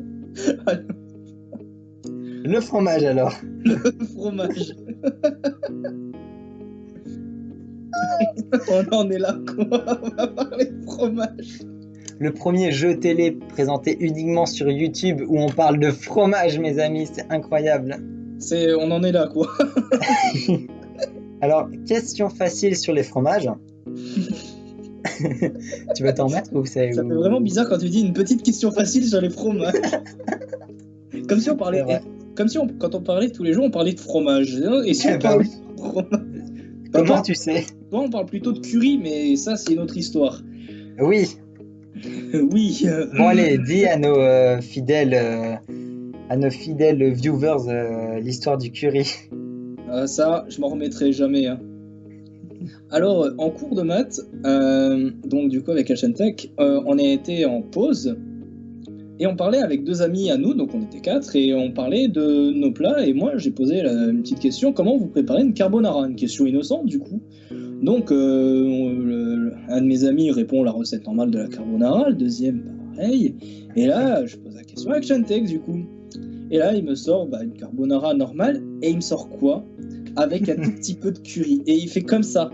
Le fromage, alors. Le fromage. On en est là, quoi. On va parler de fromage. Le premier jeu télé présenté uniquement sur YouTube où on parle de fromage, mes amis, c'est incroyable. On en est là, quoi. Alors, question facile sur les fromages. Tu vas t'en mettre ou c'est... Ça fait vraiment bizarre quand tu dis une petite question facile sur les fromages. Comme si on parlait... C'est vrai. Comme si quand on parlait tous les jours, on parlait de fromage. Et si on Bah parle oui. de fromage... Comment toi, tu sais? toi, on parle plutôt de curry, mais ça, c'est une autre histoire. Oui. Oui. Bon allez, dis à nos fidèles viewers l'histoire du curry. Ça, je m'en remettrai jamais. Hein. Alors, en cours de maths, donc du coup avec Tech, on a été en pause et on parlait avec deux amis à nous, donc on était 4, et on parlait de nos plats. Et moi, j'ai posé une petite question: comment vous préparez une carbonara? Une question innocente du coup. Donc, un de mes amis répond la recette normale de la carbonara, le deuxième pareil. Et là, je pose la question à Tech du coup. Et là, il me sort une carbonara normale, et il me sort quoi? Avec un tout petit peu de curry. Et il fait comme ça.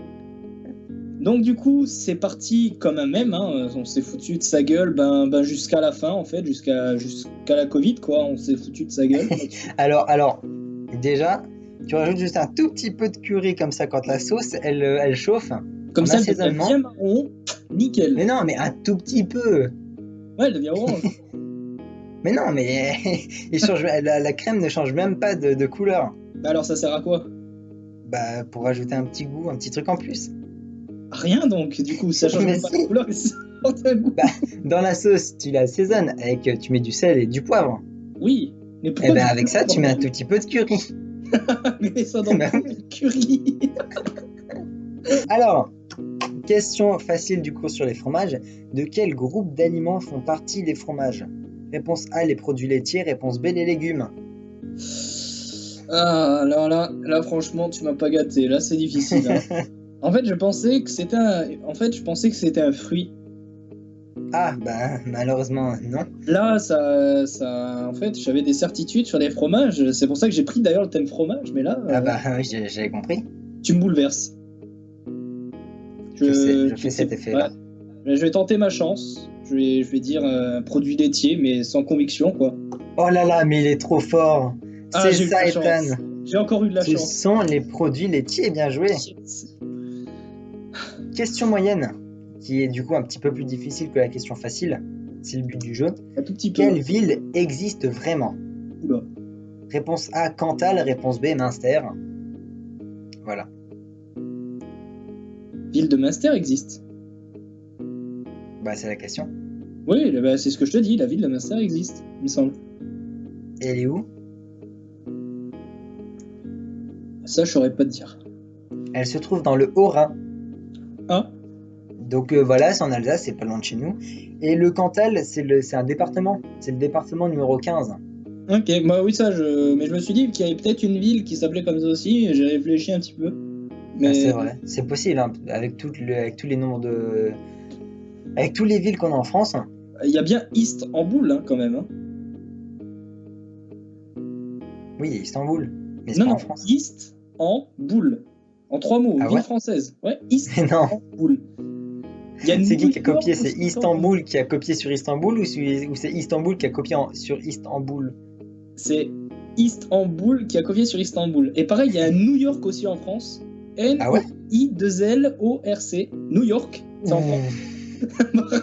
Donc du coup, c'est parti comme un mème, hein. On s'est foutu de sa gueule jusqu'à la fin, en fait, jusqu'à la Covid, quoi. On s'est foutu de sa gueule. Alors, déjà, tu rajoutes juste un tout petit peu de curry comme ça quand la sauce, elle chauffe. Comme En ça, elle devient assaisonnement. bien marron, nickel. Mais non, mais un tout petit peu. Ouais, elle devient orange. Mais non, mais la crème ne change même pas de couleur. Bah alors, ça sert à quoi? Bah, pour rajouter un petit goût, un petit truc en plus. Rien donc, du coup, ça change Mais même pas si. la couleur, mais ça apporte un goût. Bah, dans la sauce, tu l'assaisonnes tu mets du sel et du poivre. Oui, mais Et pourquoi ben du avec coup, ça, tu mets un bordel? tout petit peu de curry. Mais ça dans Bah le curry. Alors, question facile du coup sur les fromages. De quel groupe d'aliments font partie les fromages? Réponse A, les produits laitiers. Réponse B, les légumes. Ah, alors là, franchement, tu m'as pas gâté. Là, c'est difficile. Hein. En fait, je pensais que c'était un fruit. Ah, bah malheureusement non. Là, en fait, j'avais des certitudes sur les fromages. C'est pour ça que j'ai pris d'ailleurs le thème fromage. Mais là, Ah bah oui, j'avais compris. tu me bouleverses. Je fais cet effet-là. Ouais. Je vais tenter ma chance. Je vais dire un produit laitier, mais sans conviction, quoi. Oh là là, mais il est trop fort. Ah, C'est j'ai eu de ça, la chance. Ethan. J'ai encore eu de la Ce chance. sont les produits laitiers, bien joué. Question moyenne, qui est du coup un petit peu plus difficile que la question facile. C'est le but du jeu. Un tout petit peu. Quelle ville existe vraiment? Oula. Réponse A, Cantal. Réponse B, Münster. Voilà. Ville de Münster existe. Bah c'est la question. Oui, bah, c'est ce que je te dis. La ville de Münster existe, il me semble. Et elle est où? Ça, je saurais pas te dire. Elle se trouve dans le Haut-Rhin. Ah, Donc voilà, c'est en Alsace, c'est pas loin de chez nous. Et le Cantal, c'est un département. C'est le département numéro 15. ok. Bah oui, mais je me suis dit qu'il y avait peut-être une ville qui s'appelait comme ça aussi. Et j'ai réfléchi un petit peu. Mais Ah, c'est vrai, c'est possible, hein, avec tous les nombres de... Avec toutes les villes qu'on a en France. il y a bien Istanbul, hein, quand même. Hein. Oui, Istanbul. Mais c'est Non, pas non, en France. Istanbul. En 3 mots, Ah ville ouais française. Ouais, Mais non. Istanbul. Il y a une C'est qui New qui a copié? York C'est aussi, Istanbul qui a copié sur Istanbul ou c'est Istanbul qui a copié sur Istanbul? C'est Istanbul qui a copié sur Istanbul. Et pareil, il y a un New York aussi en France. Ah ouais? N-I-2-L-O-R-C. New York. C'est en France.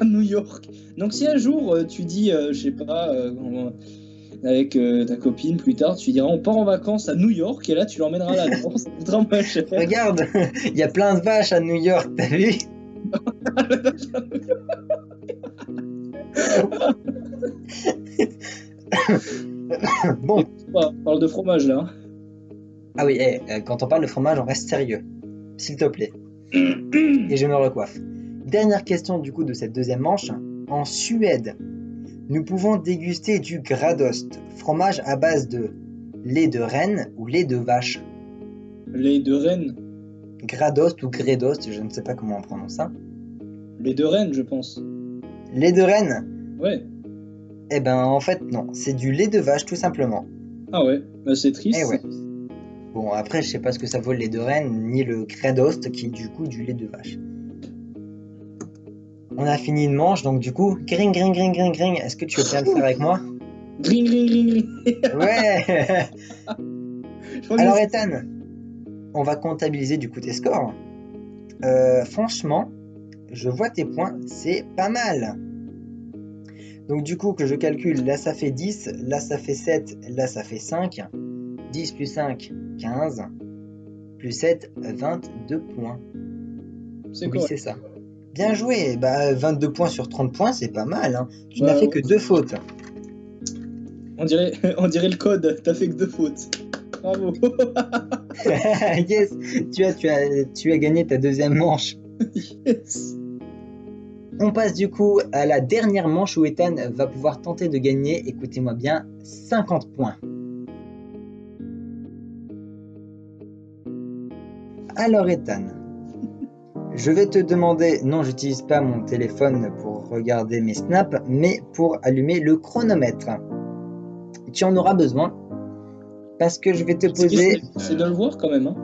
New York. Donc si un jour tu dis, je sais pas, avec ta copine plus tard, tu lui diras on part en vacances à New York et là tu l'emmèneras là-dedans, ça coûtera moins cher. Regarde, il y a plein de vaches à New York, t'as vu? Bon. On parle de fromage là. Ah oui, quand on parle de fromage, on reste sérieux. S'il te plaît. Et je me recoiffe. Dernière question du coup de cette deuxième manche. En Suède, nous pouvons déguster du gradost, fromage à base de lait de renne ou lait de vache. Lait de renne. Gradost ou gredost, je ne sais pas comment on prononce ça. Lait de renne, je pense. Lait de renne? Ouais. Eh ben en fait non, c'est du lait de vache tout simplement. Ah ouais, bah, c'est triste. Eh ouais. Bon après je sais pas ce que ça vaut le lait de renne ni le gradost qui est du coup du lait de vache. On a fini une manche donc du coup gring gring gring gring gring. Est-ce que tu veux bien le faire avec moi? Gring gring gring gring. Ouais. Alors Ethan, on va comptabiliser du coup tes scores. Franchement, je vois tes points, c'est pas mal. Donc du coup que je calcule, là ça fait 10, là ça fait 7, là ça fait 5. 10 plus 5, 15. Plus 7, 22 points. C'est oui, quoi? C'est ça. Bien joué. Bah 22 points sur 30 points, c'est pas mal. Hein. Tu n'as fait que 2 fautes. On dirait le code, t'as fait que 2 fautes. Bravo. Yes, tu as gagné ta deuxième manche. Yes. On passe du coup à la dernière manche où Ethan va pouvoir tenter de gagner, écoutez-moi bien, 50 points. Alors Ethan, je vais te demander, non j'utilise pas mon téléphone pour regarder mes snaps, mais pour allumer le chronomètre. Tu en auras besoin, parce que je vais te poser... C'est de le voir quand même, hein.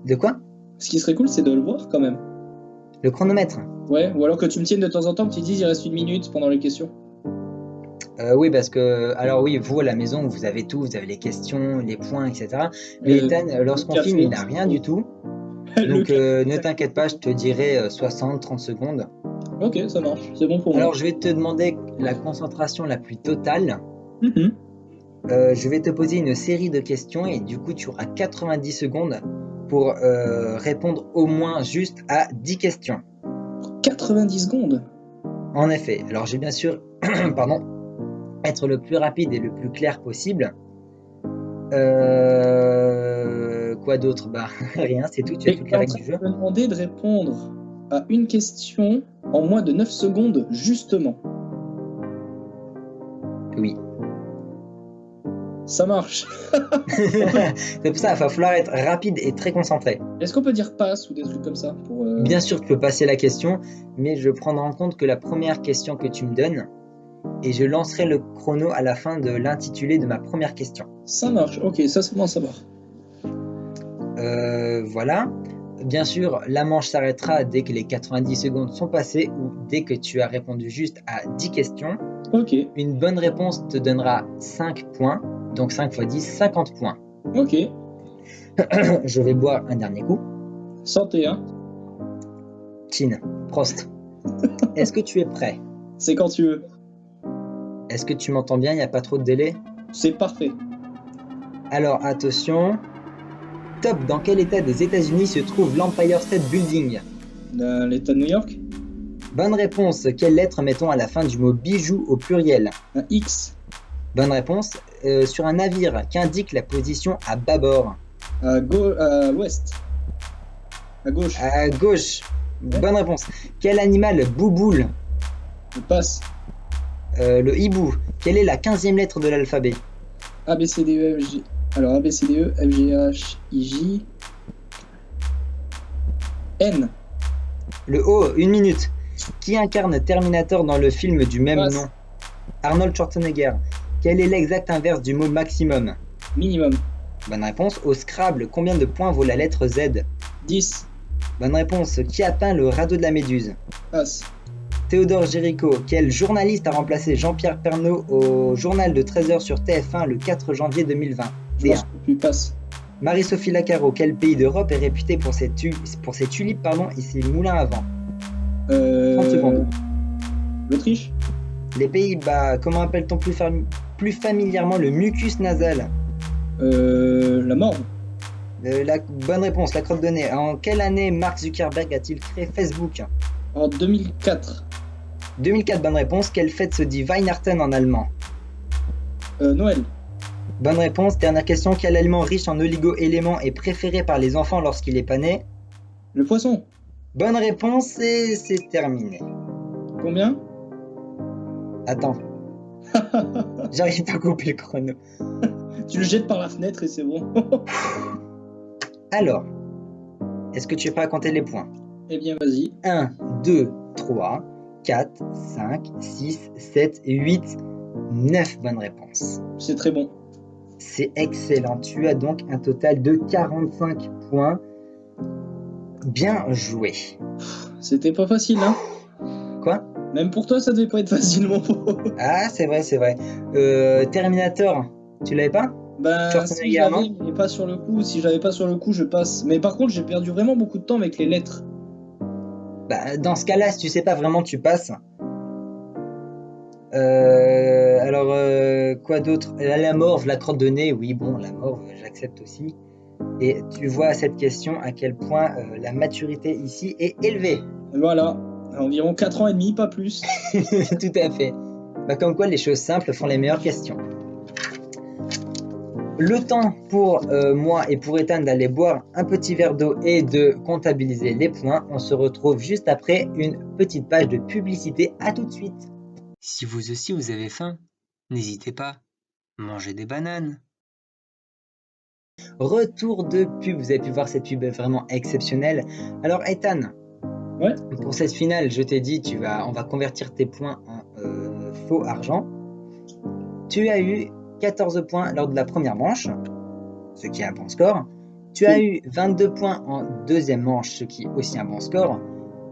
De quoi? Ce qui serait cool, c'est de le voir quand même. Le chronomètre? Ouais, ou alors que tu me tiennes de temps en temps, que tu dises il reste 1 minute pendant les questions. Oui, parce que, alors oui, vous à la maison, vous avez tout, vous avez les questions, les points, etc. Mais Ethan, lorsqu'on filme, il n'a rien du tout. Donc ne t'inquiète pas, je te dirai 60-30 secondes. Ok, ça marche, c'est bon pour moi. Alors je vais te demander la concentration la plus totale. Mm-hmm. Je vais te poser une série de questions et du coup tu auras 90 secondes pour répondre au moins juste à 10 questions. 90 secondes? En effet, alors j'ai bien sûr pardon, être le plus rapide et le plus clair possible. Quoi d'autre? Bah rien, c'est tout, tu as toutes les règles du jeu. Je vais te demander de répondre à une question en moins de 9 secondes, justement. Oui. Ça marche. C'est pour ça, il va falloir être rapide et très concentré. Est-ce qu'on peut dire passe ou des trucs comme ça pour, Bien sûr, tu peux passer la question, mais je prendrai en compte que la première question que tu me donnes, et je lancerai le chrono à la fin de l'intitulé de ma première question. Ça marche, ok, ça c'est bon à savoir. Voilà. Bien sûr, la manche s'arrêtera dès que les 90 secondes sont passées ou dès que tu as répondu juste à 10 questions. Ok. Une bonne réponse te donnera 5 points, donc 5 x 10, 50 points. Ok. Je vais boire un dernier coup. Santé, hein. Chin, Prost. Est-ce que tu es prêt? C'est quand tu veux. Est-ce que tu m'entends bien? Il n'y a pas trop de délai? C'est parfait. Alors attention. Top, dans quel état des États-Unis se trouve l'Empire State Building? Dans l'état de New York? Bonne réponse. Quelle lettre mettons à la fin du mot bijou au pluriel? Un X. Bonne réponse. Sur un navire, qu'indique la position à bâbord? À l'ouest. À gauche. À gauche. Bonne réponse. Quel animal bouboule? Je passe. Le hibou. Quelle est la 15e lettre de l'alphabet? A, B, C, D, E, F, G. Alors A, B, C, D, E, F, G, H, I, J. N. Le O, 1 minute. Qui incarne Terminator dans le film du même nom? Arnold Schwarzenegger. Quel est l'exact inverse du mot maximum? Minimum. Bonne réponse. Au Scrabble, combien de points vaut la lettre Z? 10. Bonne réponse. Qui a peint le radeau de la Méduse? Passe. Théodore Géricault. Quel journaliste a remplacé Jean-Pierre Pernaut au journal de 13h sur TF1 le 4 janvier 2020? Tu passes. Marie-Sophie Lacaro. Quel pays d'Europe est réputé pour ses tulipes et ses moulins à vent? 30 secondes. L'Autriche. Les Pays-Bas. Comment appelle-t-on plus plus familièrement le mucus nasal? La morve. La bonne réponse, la crotte de nez. En quelle année Mark Zuckerberg a-t-il créé Facebook? En 2004. 2004, bonne réponse. Quelle fête se dit Weihnachten en allemand? Noël. Bonne réponse. Dernière question, quel aliment riche en oligo-éléments est préféré par les enfants lorsqu'il est pas né? Le poisson. Bonne réponse et c'est terminé. Combien? Attends. J'arrive pas à couper le chrono. Tu le jettes par la fenêtre et c'est bon. Alors, est-ce que tu es prêt à compter les points? Eh bien, vas-y. 1, 2, 3, 4, 5, 6, 7, 8, 9 bonnes réponses. C'est très bon. C'est excellent. Tu as donc un total de 45 points. Bien joué. C'était pas facile, hein? Quoi? Même pour toi, ça devait pas être facile, mon pauvre. Ah, c'est vrai, c'est vrai. Terminator, tu l'avais pas? Ben, Schwarzenegger, si j'avais, non? mais pas sur le coup. Si j'avais pas sur le coup, je passe. Mais par contre, j'ai perdu vraiment beaucoup de temps avec les lettres. Bah, dans ce cas-là, si tu sais pas vraiment, tu passes. Quoi d'autre? La morve, la crotte de nez, oui, bon, la morve, j'accepte aussi. Et tu vois à cette question à quel point la maturité ici est élevée. Voilà. Environ 4 ans et demi, pas plus. Tout à fait. Bah, comme quoi, les choses simples font les meilleures questions. Le temps pour moi et pour Ethan d'aller boire un petit verre d'eau et de comptabiliser les points. On se retrouve juste après une petite page de publicité. À tout de suite. Si vous aussi vous avez faim, n'hésitez pas, mangez des bananes. Retour de pub, vous avez pu voir cette pub vraiment exceptionnelle. Alors Ethan, Ouais. pour cette finale, je t'ai dit, on va convertir tes points en faux argent. Tu as eu 14 points lors de la première manche, ce qui est un bon score. Tu as eu 22 points en deuxième manche, ce qui est aussi un bon score.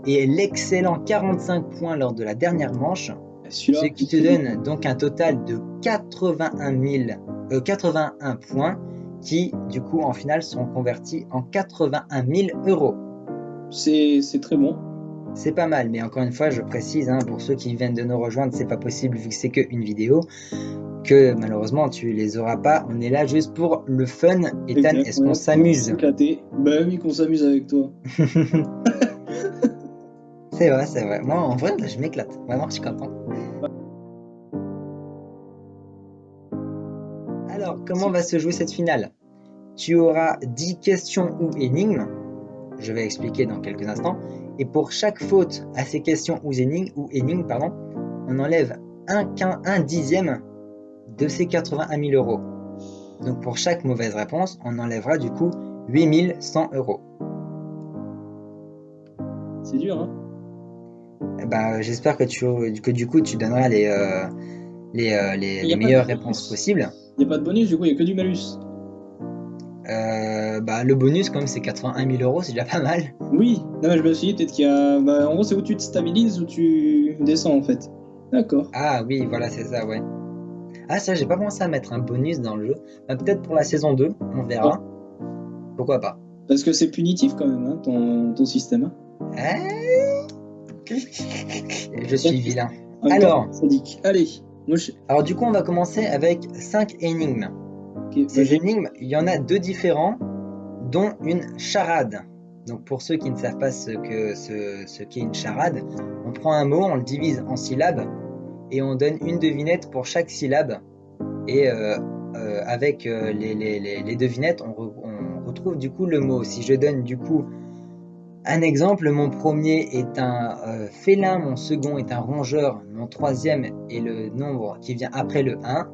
Et l'excellent 45 points lors de la dernière manche, ce qui te donne donc un total de 81 points qui, du coup, en finale, sont convertis en 81 000 euros. C'est très bon. C'est pas mal, mais encore une fois, je précise, hein, pour ceux qui viennent de nous rejoindre, c'est pas possible vu que c'est qu'une vidéo, que malheureusement, tu les auras pas. On est là juste pour le fun. Ethan, est-ce qu'on s'amuse? Bah oui, qu'on s'amuse avec toi. C'est vrai, c'est vrai. Moi, en vrai, je m'éclate. Vraiment, je suis content. Alors, comment va se jouer cette finale? Tu auras 10 questions ou énigmes. Je vais expliquer dans quelques instants. Et pour chaque faute à ces questions ou énigmes, on enlève un dixième de ces 81 000 euros. Donc pour chaque mauvaise réponse, on enlèvera du coup 8 100 euros. C'est dur, hein? Bah, j'espère que du coup tu donneras les meilleures réponses possibles. Il n'y a pas de bonus, du coup, il n'y a que du malus. Le bonus, comme c'est 81 000 euros, c'est déjà pas mal. Oui, non, mais je me suis dit peut-être qu'il y a. Bah, en gros, c'est où tu te stabilises ou tu descends en fait. D'accord. Ah oui, voilà, c'est ça, ouais. Ah, ça, j'ai pas pensé à mettre un bonus dans le jeu. Bah, peut-être pour la saison 2, on verra. Oh. Pourquoi pas? Parce que c'est punitif quand même, hein, ton système. Hein. Je suis vilain. Alors, allez. Alors du coup, on va commencer avec 5 énigmes. Okay, ces énigmes, il y en a 2 différents, dont une charade. Donc pour ceux qui ne savent pas ce qu'est une charade, on prend un mot, on le divise en syllabes et on donne une devinette pour chaque syllabe. Et avec les devinettes, on retrouve du coup le mot. Si je donne du coup un exemple, mon premier est un félin, mon second est un rongeur, mon troisième est le nombre qui vient après le 1.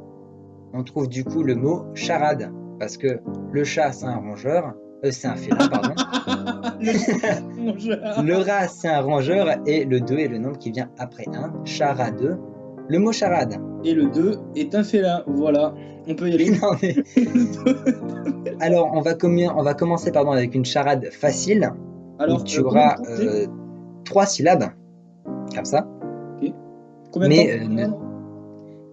On trouve du coup le mot charade, parce que le chat c'est un rongeur, c'est un félin, pardon. Le rat c'est un rongeur et le 2 est le nombre qui vient après 1, charade, le mot charade. Et le 2 est un félin, voilà, on peut y aller. Non, mais... Alors on va commencer avec une charade facile. Alors, où tu auras 3 syllabes, comme ça. Okay. Combien de temps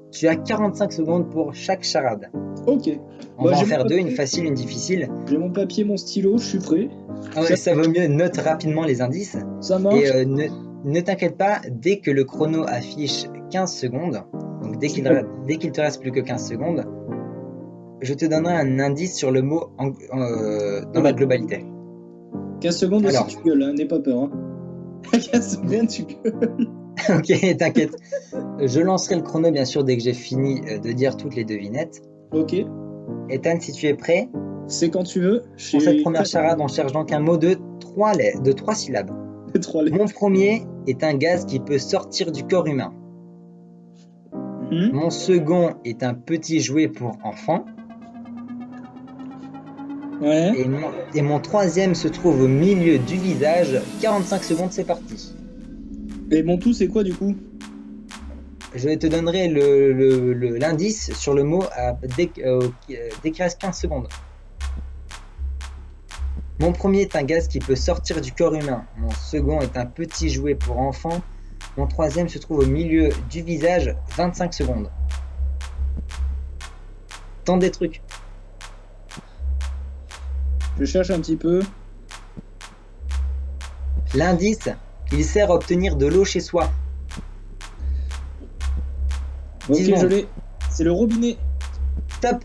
tu as 45 secondes pour chaque charade. Ok. On va en faire 2, une facile, une difficile. J'ai mon papier, mon stylo, je suis prêt. Ah ouais, ça vaut mieux, note rapidement les indices. Ça marche. Et ne t'inquiète pas, dès que le chrono affiche 15 secondes, donc Donc dès qu'il te reste plus que 15 secondes, je te donnerai un indice sur le mot dans la globalité. 15 secondes aussi, Alors. tu gueules, hein, n'aie pas peur. Hein. 15 secondes, tu gueules. Ok, t'inquiète. Je lancerai le chrono, bien sûr, dès que j'ai fini de dire toutes les devinettes. Ok, Ethan, si tu es prêt, c'est quand tu veux. pour cette première charade, on cherche donc un mot de 3 syllabes. 3 lettres. Mon premier est un gaz qui peut sortir du corps humain. Mon second est un petit jouet pour enfants. Ouais. Et mon troisième se trouve au milieu du visage. 45 secondes, c'est parti. Et mon tout, c'est quoi du coup? Je te donnerai l'indice sur le mot dès qu'il reste 15 secondes. Mon premier est un gaz qui peut sortir du corps humain. Mon second est un petit jouet pour enfants. Mon troisième se trouve au milieu du visage. 25 secondes. Tente des trucs. Je cherche un petit peu. L'indice, il sert à obtenir de l'eau chez soi. Ok, je l'ai. C'est le robinet. Top.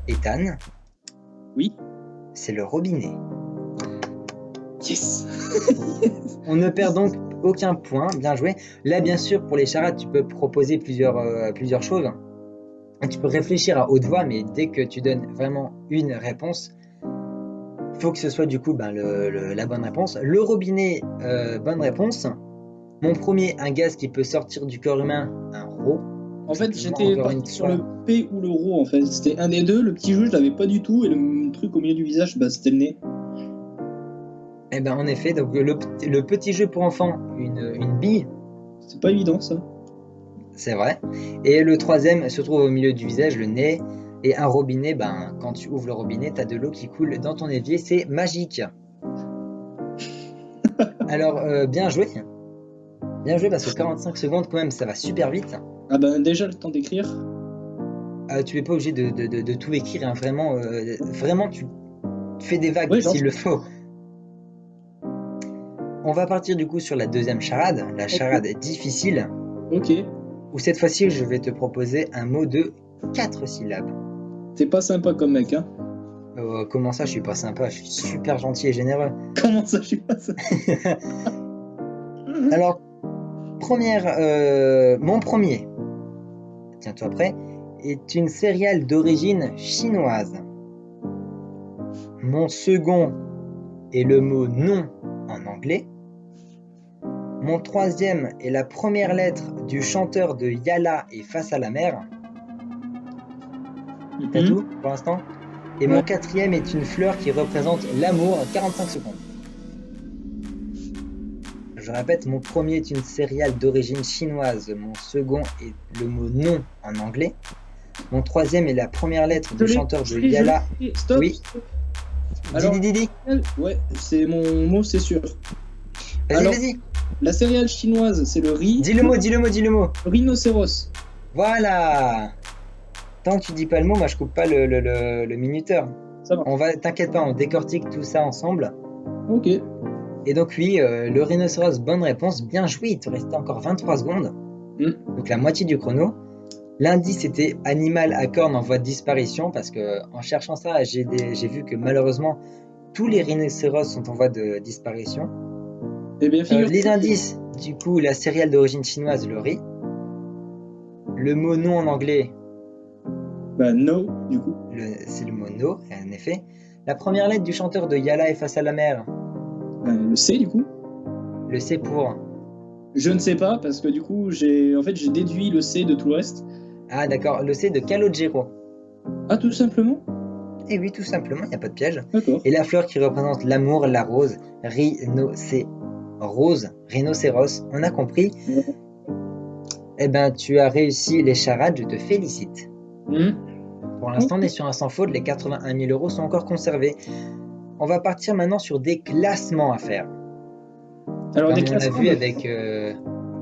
Ethan. Oui. C'est le robinet. Yes. On ne perd donc aucun point. Bien joué. Là, bien sûr, pour les charades, tu peux proposer plusieurs choses. Tu peux réfléchir à haute voix, mais dès que tu donnes vraiment une réponse, il faut que ce soit du coup la bonne réponse. Le robinet, bonne réponse. Mon premier, un gaz qui peut sortir du corps humain, un RO. En fait, j'étais parti sur le P ou le RO, en fait. C'était un des deux. Le petit jeu, je l'avais pas du tout. Et le truc au milieu du visage, c'était le nez. Eh ben, en effet, donc le petit jeu pour enfants, une bille. C'est pas évident, ça. C'est vrai. Et le troisième se trouve au milieu du visage, le nez. Et un robinet, quand tu ouvres le robinet, tu as de l'eau qui coule dans ton évier. C'est magique. Alors, bien joué. Bien joué parce que 45 secondes, quand même, ça va super vite. Ah déjà, le temps d'écrire. Tu n'es pas obligé de tout écrire. Hein. Vraiment, tu fais des vagues s'il le faut. On va partir du coup sur la deuxième charade. La charade est difficile. Ok. Où cette fois-ci, je vais te proposer un mot de 4 syllabes. T'es pas sympa comme mec, hein? Comment ça, je suis pas sympa? Je suis super gentil et généreux. Comment ça, je suis pas sympa? Alors, mon premier, tiens-toi prêt, est une céréale d'origine chinoise. Mon second est le mot non en anglais. Mon troisième est la première lettre du chanteur de Yala et Face à la mer. T'as tout pour l'instant? Et mon quatrième est une fleur qui représente l'amour. 45 secondes. Je répète, mon premier est une céréale d'origine chinoise. Mon second est le mot non en anglais. Mon troisième est la première lettre du chanteur de Yala. Stop. Oui. Alors, Dis. Ouais, c'est mon mot, c'est sûr. Vas-y. La céréale chinoise, c'est le riz. Dis le mot. Rhinocéros. Voilà. Tant que tu dis pas le mot, moi je coupe pas le minuteur. Ça va. T'inquiète pas, on décortique tout ça ensemble. Ok. Et donc oui, le rhinocéros, bonne réponse, bien joué, il te restait encore 23 secondes. Donc la moitié du chrono. L'indice était animal à cornes en voie de disparition, parce que en cherchant ça, j'ai vu que malheureusement, tous les rhinocéros sont en voie de disparition. Eh bien, les indices, du coup, la céréale d'origine chinoise, le riz. Le mot non en anglais. No, du coup. C'est le mot no, en effet. La première lettre du chanteur de Yala et Face à la mer. Le C, du coup. Le C pour. Je ne sais pas, parce que du coup, j'ai déduit le C de tout le reste. Ah, d'accord, le C de Calogero. Ah, tout simplement? Eh oui, tout simplement, il n'y a pas de piège. D'accord. Et la fleur qui représente l'amour, la rose, rhinocéros, on a compris. Ouais. Eh ben, tu as réussi les charades, je te félicite. Pour l'instant, on est sur un sans faute, les 81 000 € sont encore conservés. On va partir maintenant sur des classements à faire. Alors, comme des classements, on a vu avec...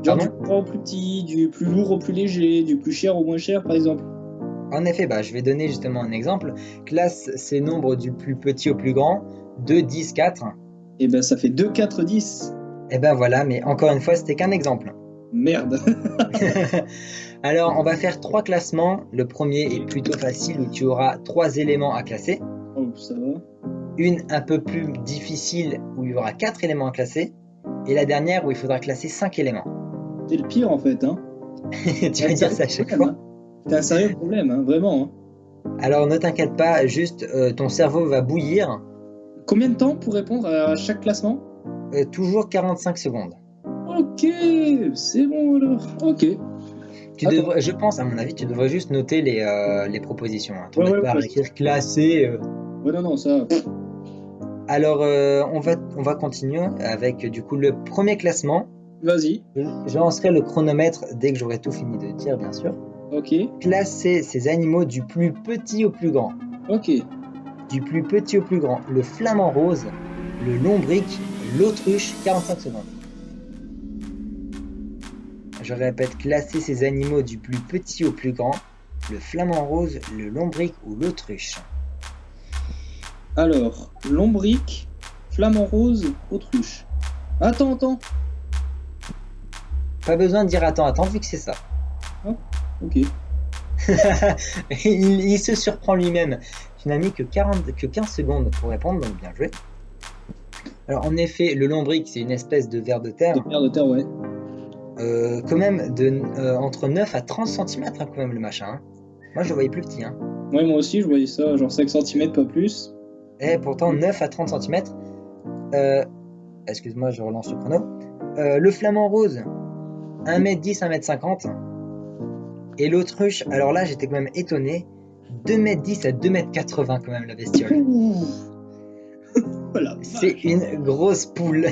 genre du plus grand au plus petit, du plus lourd au plus léger, du plus cher au moins cher, par exemple. En effet, je vais donner justement un exemple. Classe ces nombres du plus petit au plus grand, 2, 10, 4. Et ben ça fait 2, 4, 10. Et ben voilà, mais encore une fois, c'était qu'un exemple. Merde. Alors, on va faire 3 classements. Le premier est plutôt facile où tu auras 3 éléments à classer. Oh, ça va. Une un peu plus difficile où il y aura 4 éléments à classer. Et la dernière où il faudra classer 5 éléments. T'es le pire en fait, hein. Tu vas dire ça à chaque fois. Hein. T'as un sérieux problème, hein, vraiment. Hein. Alors, ne t'inquiète pas, juste ton cerveau va bouillir. Combien de temps pour répondre à chaque classement? Toujours 45 secondes. Ok, c'est bon alors. Ok. Je pense, à mon avis, tu devrais juste noter les propositions. Hein. Ouais, Pas à écrire classé. Ouais, non, ça. Alors, on va continuer avec du coup le premier classement. Vas-y. Je lancerai le chronomètre dès que j'aurai tout fini de dire, bien sûr. Ok. Classer ces animaux du plus petit au plus grand. Ok. Du plus petit au plus grand. Le flamant rose, le lombric, l'autruche, 45 secondes. Je répète, classer ces animaux du plus petit au plus grand. Le flamant rose, le lombric ou l'autruche. Alors, lombric, flamant rose, autruche. Attends. Pas besoin de dire attends, vu que c'est ça. Ok. il se surprend lui-même. Tu n'as mis que 15 secondes pour répondre, donc bien joué. Alors en effet, le lombric, c'est une espèce de ver de terre. De ver de terre, ouais. Quand même entre 9 à 30 cm quand même le machin. Hein. Moi je le voyais plus petit. Hein. Ouais, moi aussi je voyais ça, genre 5 cm, pas plus. Et pourtant 9 à 30 cm. Excuse-moi, je relance le chrono. Le flamant rose, 1m10, 1m50. Et l'autruche, alors là j'étais quand même étonné, 2m10 à 2m80 quand même la bestiole. Voilà. C'est une grosse poule.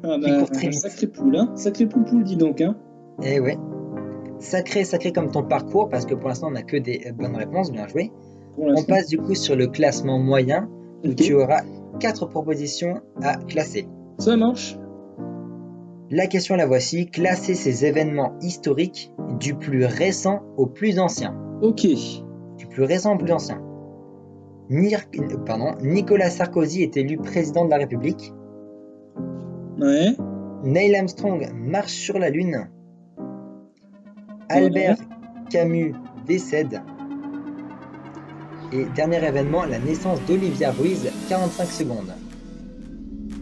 Ah qui court très vite. Sacré poule, hein. Sacré poule, dis donc, hein. Eh ouais. Sacré comme ton parcours, parce que pour l'instant on n'a que des bonnes réponses, bien joué. On passe du coup sur le classement moyen, où tu auras 4 propositions à classer. Ça marche. La question la voici, classer ces événements historiques du plus récent au plus ancien. Ok. Du plus récent au plus ancien. Nicolas Sarkozy est élu président de la République. Ouais. Neil Armstrong marche sur la Lune. Albert Camus décède. Et dernier événement, la naissance d'Olivia Ruiz, 45 secondes.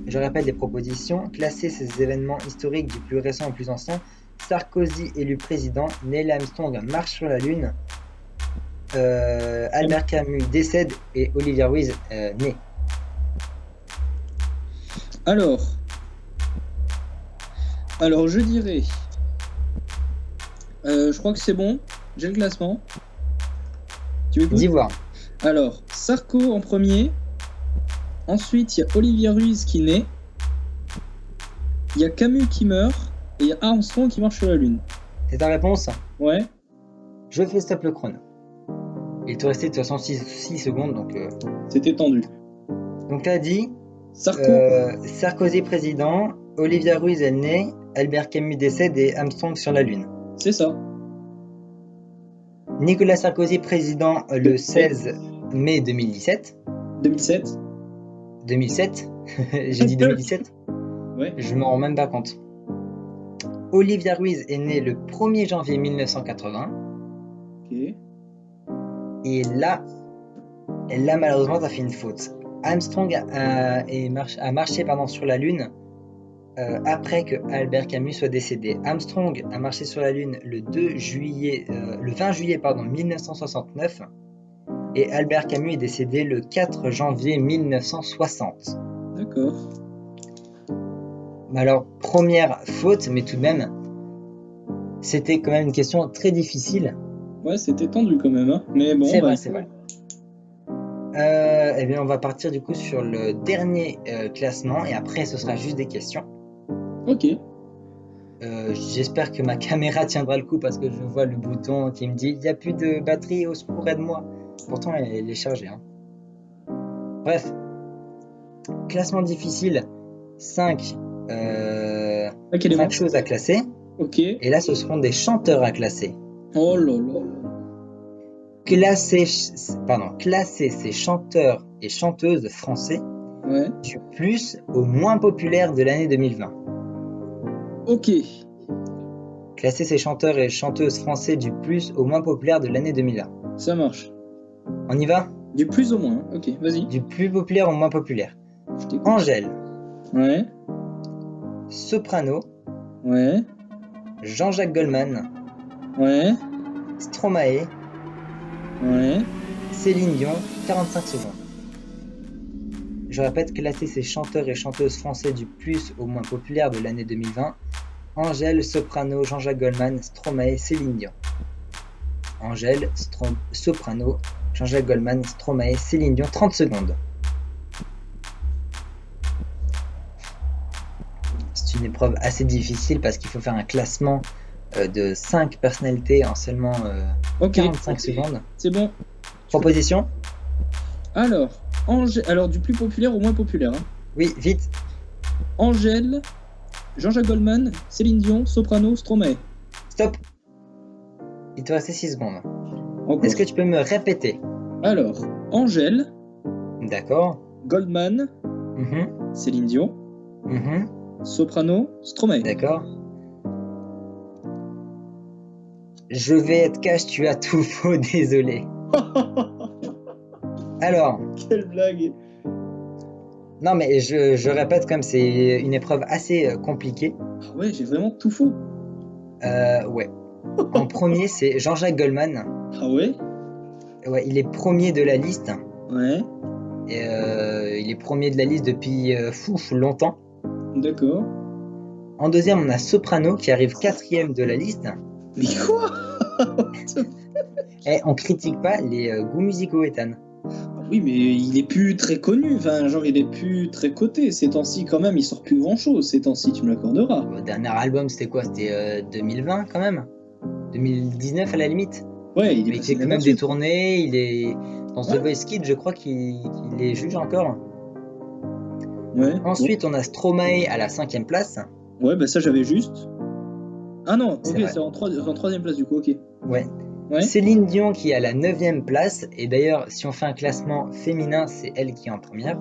Je répète les propositions. Classer ces événements historiques du plus récent au plus ancien. Sarkozy élu président. Neil Armstrong marche sur la Lune. Albert Camus décède et Olivia Ruiz naît. Alors, je dirais... je crois que c'est bon. J'ai le classement. Tu m'écoutes ? Dis voir. Alors, Sarko en premier. Ensuite, il y a Olivia Ruiz qui naît. Il y a Camus qui meurt. Et il y a Armstrong qui marche sur la Lune. C'est ta réponse ? Ouais. Je fais stop le chrono. Il te restait de toute façon 6 secondes, donc... C'était tendu. Donc tu as dit... Sarko. Sarkozy président, Olivia Ruiz elle naît, Albert Camus décède et Armstrong sur la Lune. C'est ça. Nicolas Sarkozy président le 16 mai 2017. 2007. 2007. J'ai dit 2017. Ouais. Je m'en rends même pas compte. Olivia Ruiz est née le 1er janvier 1980. Ok. Et là malheureusement t'as fait une faute. Armstrong a marché sur la Lune après que Albert Camus soit décédé. Armstrong a marché sur la Lune le 20 juillet 1969 et Albert Camus est décédé le 4 janvier 1960. D'accord. Alors, première faute, mais tout de même, c'était quand même une question très difficile. Ouais, c'était tendu quand même, hein. Mais bon. C'est vrai. Eh bien, on va partir du coup sur le dernier classement et après ce sera juste des questions. Ok. J'espère que ma caméra tiendra le coup parce que je vois le bouton qui me dit il n'y a plus de batterie, au secours, aide-moi. Pourtant, elle est chargée. Hein. Bref, classement difficile, 5 choses à classer. Ok. Et là, ce seront des chanteurs à classer. Oh là là. Classer ces chanteurs et chanteuses français du plus au moins populaire de l'année 2020. Ok. Classer ces chanteurs et chanteuses français du plus au moins populaire de l'année 2001. Ça marche. On y va? Du plus au moins. Ok, vas-y. Du plus populaire au moins populaire. Je t'écoute. Angèle, Ouais. Soprano, Ouais. Jean-Jacques Goldman, Ouais. Stromae, Ouais. Céline Dion, 45 secondes. Je répète, classer ces chanteurs et chanteuses français du plus au moins populaire de l'année 2020. Angèle, Soprano, Jean-Jacques Goldman, Stromae, Céline Dion. Angèle, Soprano, Jean-Jacques Goldman, Stromae, Céline Dion, 30 secondes. C'est une épreuve assez difficile parce qu'il faut faire un classement de 5 personnalités en seulement Ok. 45 secondes. C'est bon. Proposition? Alors, alors du plus populaire au moins populaire. Hein. Oui, vite. Angèle, Jean-Jacques Goldman, Céline Dion, Soprano, Stromae. Stop. Il te restait 6 secondes. Encore. Est-ce que tu peux me répéter? Alors, Angèle, D'accord. Goldman, Mhm, Céline Dion, mhm, Soprano, Stromae. D'accord. Je vais être cash, tu as tout faux, désolé. Alors, Quelle blague. non mais je répète comme c'est une épreuve assez compliquée. Ah ouais, j'ai vraiment tout faux. Ouais. En premier, c'est Jean-Jacques Goldman. Ah ouais. Ouais, il est premier de la liste. Ouais, Et, il est premier de la liste depuis longtemps. d'accord. En deuxième, on a Soprano qui arrive quatrième de la liste. Mais quoi? Et on critique pas les goûts musicaux, Ethan. Oui, mais il est plus très connu. Enfin, genre, il est plus très coté. Ces temps-ci, quand même, il sort plus grand-chose. Ces temps-ci, tu me l'accorderas. Le dernier album, c'était quoi? C'était 2020 quand même. 2019 à la limite. Ouais, il est Mais il passé fait quand même inaperçu. des tournées. Il est dans The Ouais. Voice Kids, je crois qu'il les juge encore. Ouais. Ensuite, on a Stromae à la 5e place. Ouais, bah ça, j'avais juste. Ah non, C'est ok, vrai. c'est en 3e place, du coup, ok. Ouais. Ouais. Céline Dion qui est à la 9e place. Et d'ailleurs, si on fait un classement féminin, c'est elle qui est en première.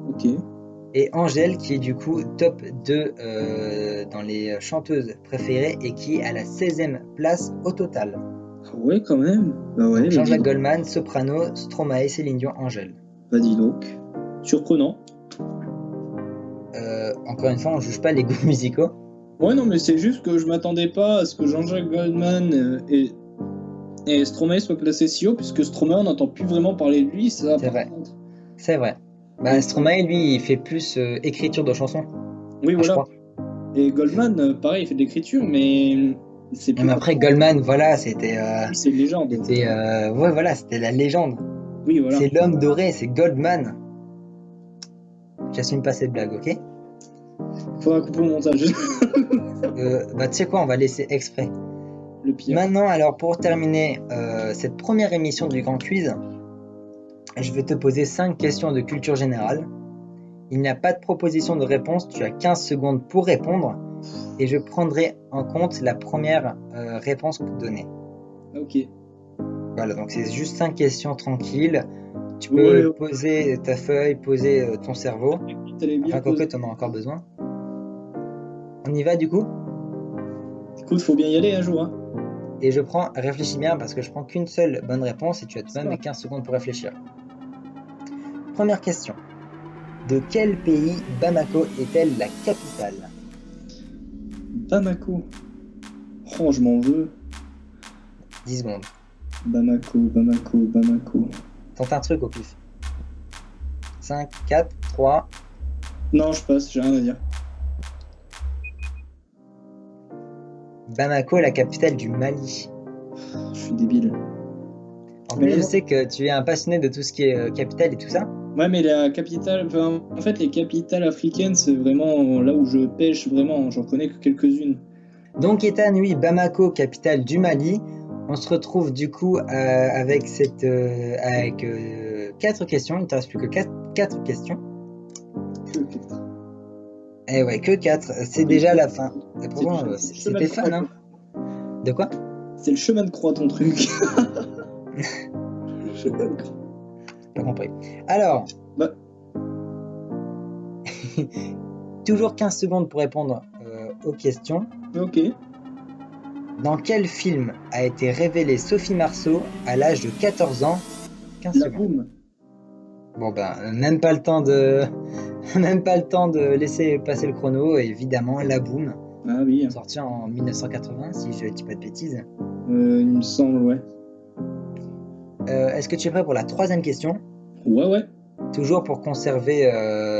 Ok. Et Angèle qui est du coup top 2 dans les chanteuses préférées et qui est à la 16e place au total. Ah ouais, quand même. Bah ouais, Donc bah Jean-Jacques dis donc. Goldman, Soprano, Stromae, Céline Dion, Angèle. Bah dis donc. Surprenant. Encore une fois, on juge pas les goûts musicaux. Ouais, non, mais c'est juste que je m'attendais pas à ce que Jean-Jacques Goldman et Stromae soient classés si haut, puisque Stromae, on n'entend plus vraiment parler de lui, ça. C'est par vrai. contre. C'est vrai. Bah, Stromae, lui, il fait plus écriture de chansons. Oui, je voilà. crois. Et Goldman, pareil, il fait de l'écriture, mais c'est plus. Mais après, Goldman, voilà, c'était. C'est une légende. C'était ouais, voilà, c'était la légende. Oui, voilà. C'est l'homme doré, c'est Goldman. J'assume pas cette blague, ok? Faudra couper au montage. Bah, tu sais quoi, on va laisser exprès. Le pire. Maintenant, alors pour terminer cette première émission du Grand Quiz, je vais te poser 5 questions de culture générale. Il n'y a pas de proposition de réponse, tu as 15 secondes pour répondre et je prendrai en compte la première réponse donnée. Ok. Voilà, donc c'est juste 5 questions tranquilles. Tu peux Ouais. poser ta feuille, poser ton cerveau. T'allais bien Enfin, quoique poser. tu en as encore besoin. On y va du coup? Écoute, faut bien y aller un jour. Hein. Et je prends, réfléchis bien parce que je prends qu'une seule bonne réponse et tu as tout de même 15 secondes pour réfléchir. Première question. De quel pays Bamako est-elle la capitale? Bamako. Oh, je m'en veux. 10 secondes. Bamako, Bamako, Bamako. Tente un truc au pif. 5, 4, 3. Non, je passe, j'ai rien à dire. Bamako est la capitale du Mali. Je suis débile. En Mais plus, je non. sais que tu es un passionné de tout ce qui est capitale et tout ça. Ouais, mais la capitale, enfin, en fait, les capitales africaines, c'est vraiment là où je pêche vraiment. J'en connais que quelques-unes. Donc, Ethan, oui, Bamako, capitale du Mali. On se retrouve du coup avec 4 questions. Il ne te reste plus que 4 questions. Que quatre. Eh ouais, que 4. C'est déjà la fin. Et pourtant, C'est le chemin c'était de croix, fun, hein. De quoi? C'est le chemin de croix, ton truc. Le chemin de croix. Pas compris. Alors, Bah. toujours 15 secondes pour répondre aux questions. Ok. Dans quel film a été révélée Sophie Marceau à l'âge de 14 ans? 15 La secondes. boum. Bon même pas le temps de même pas le temps de laisser passer le chrono, évidemment La Boum, Ah oui, sorti en 1980 si je dis pas de bêtises. il me semble, ouais. Est-ce que tu es prêt pour la troisième question? Ouais. Toujours pour conserver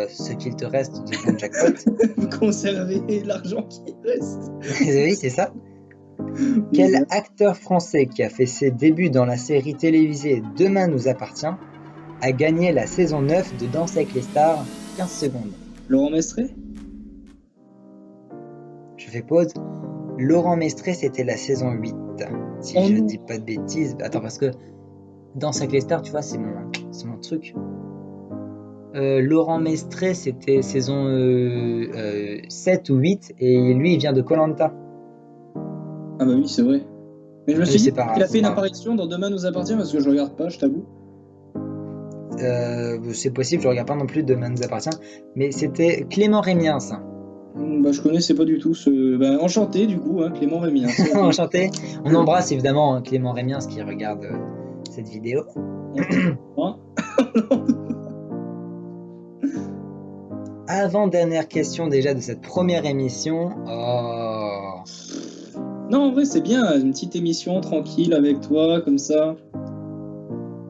ce qu'il te reste de ton jackpot. Conserver l'argent qui reste. Oui, c'est ça. Quel acteur français qui a fait ses débuts dans la série télévisée Demain nous appartient a gagné la saison 9 de Danse avec les stars? 15 secondes. Laurent Mestré? Je fais pause. Laurent Mestré, c'était la saison 8. Si je dis pas de bêtises. Attends, parce que Danse avec les stars, tu vois, c'est mon truc. Laurent Mestré, c'était saison 7 ou 8, et lui, il vient de Koh-Lanta. Ah bah oui, c'est vrai. Mais je me suis dit qu'il a fait une apparition dans Demain nous appartient, parce que je regarde pas, je t'avoue. C'est possible, je regarde pas non plus Demain nous appartient, mais c'était Clément Rémiens. Bah je connaissais pas du tout ce... Bah enchanté du coup, hein, Clément Rémiens. Enchanté. On embrasse évidemment Clément Rémiens qui regarde cette vidéo. Avant-dernière question déjà de cette première émission. Oh. Non, en vrai, c'est bien, une petite émission tranquille avec toi, comme ça.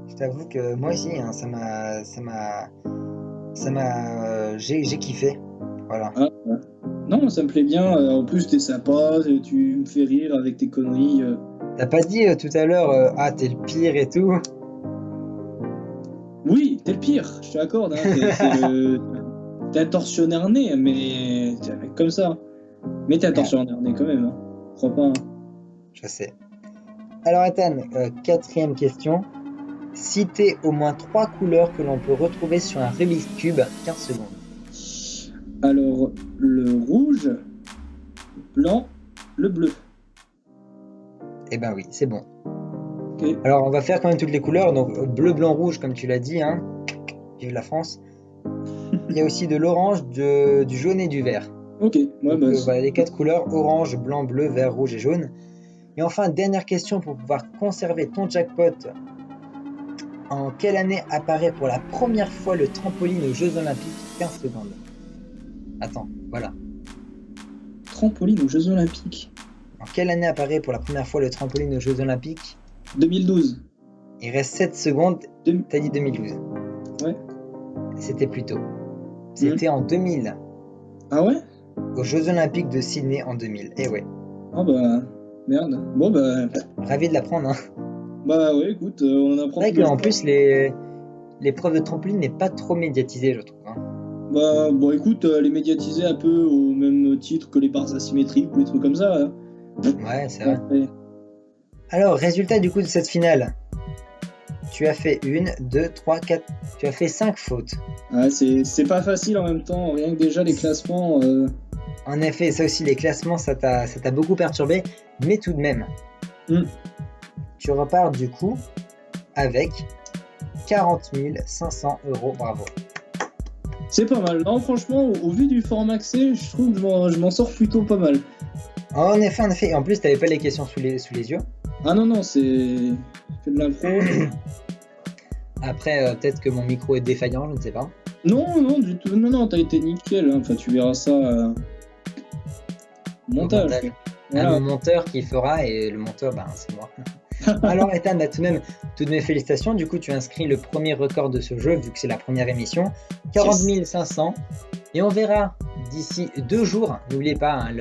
Je t'avoue que moi aussi, hein, j'ai kiffé. Voilà. Ah, ouais. Non, ça me plaît bien. En plus, t'es sympa, tu me fais rire avec tes conneries. T'as pas dit tout à l'heure, t'es le pire et tout? Oui, t'es le pire, je t'accorde. Hein, t'es un tortionnaire né, mais t'es un mec comme ça. Mais t'es un tortionnaire né quand même. Hein. Crois pas. Hein. Je sais. Alors Ethan, quatrième question. Citez au moins 3 couleurs que l'on peut retrouver sur un Rubik's Cube. 15 secondes. Alors, le rouge, le blanc, le bleu. Eh ben oui, c'est bon. Okay. Alors on va faire quand même toutes les couleurs. Donc bleu, blanc, rouge, comme tu l'as dit. Hein. Vive la France. Il y a aussi de l'orange, du jaune et du vert. Ok. Ouais, donc, voilà les 4 couleurs, orange, blanc, bleu, vert, rouge et jaune. Et enfin, dernière question pour pouvoir conserver ton jackpot. En quelle année apparaît pour la première fois le trampoline aux Jeux Olympiques? 15 secondes. Attends, voilà. Trampoline aux Jeux Olympiques. En quelle année apparaît pour la première fois le trampoline aux Jeux Olympiques? 2012. Il reste 7 secondes. T'as dit 2012. Ouais. C'était plus tôt. C'était en 2000. Ah ouais? Aux Jeux Olympiques de Sydney en 2000. Eh ouais. Ah bah, merde. Bon bah... Ravi de l'apprendre, hein. Bah ouais, écoute, on en apprend. C'est vrai qu'en plus, l'épreuve de trampoline n'est pas trop médiatisée, je trouve. Hein. Bah bon, écoute, elle est médiatisée un peu au même titre que les barres asymétriques ou les trucs comme ça. Hein. Ouais, c'est vrai. Ouais. Alors, résultat du coup de cette finale. Tu as fait 1, 2, 3, 4... Tu as fait 5 fautes. Ah, c'est pas facile en même temps, rien que déjà les classements... En effet, ça aussi, les classements, ça t'a beaucoup perturbé, mais tout de même. Tu repars du coup avec 40 500 €, bravo. C'est pas mal. Non, franchement, au vu du format que c'est, je trouve que je m'en sors plutôt pas mal. En effet. Et en plus, t'avais pas les questions sous les yeux. Ah non, c'est de l'impro. Après, peut-être que mon micro est défaillant, je ne sais pas. Non, du tout. Non, t'as été nickel. Hein. Enfin, tu verras ça montage. Voilà. Mon monteur qui fera, et le monteur, c'est moi. Alors Ethan, tout de même, toutes mes félicitations. Du coup, tu as inscrit le premier record de ce jeu, vu que c'est la première émission. 40 500. Et on verra d'ici 2 jours. N'oubliez pas, hein,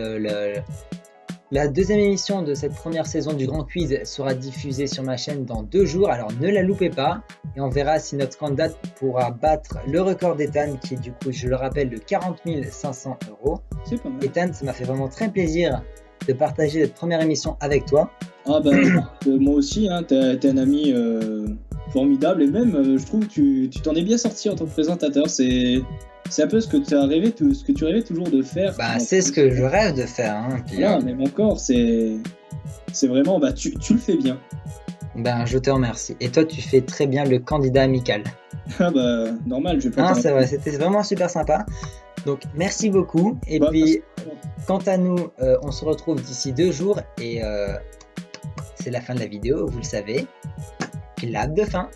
la deuxième émission de cette première saison du Grand Quiz sera diffusée sur ma chaîne dans 2 jours. Alors ne la loupez pas. Et on verra si notre candidate pourra battre le record d'Ethan, qui est du coup, je le rappelle, de 40 500 €. C'est pas mal. Ethan, ça m'a fait vraiment très plaisir de partager cette première émission avec toi. Ah moi aussi, hein, t'es un ami formidable, et même je trouve que tu t'en es bien sorti en tant que présentateur. C'est un peu ce que tu rêvais toujours de faire. C'est ce que je rêve de faire. Hein, voilà, même encore, c'est vraiment, tu le fais bien. Ben, je te remercie. Et toi, tu fais très bien le candidat amical. Ah bah, normal, je vais pas Hein, t'en- c'est vrai, c'était vraiment super sympa. Donc, merci beaucoup. Et Bah, puis, merci. quant à nous, on se retrouve d'ici 2 jours. Et c'est la fin de la vidéo, vous le savez. Clap de fin.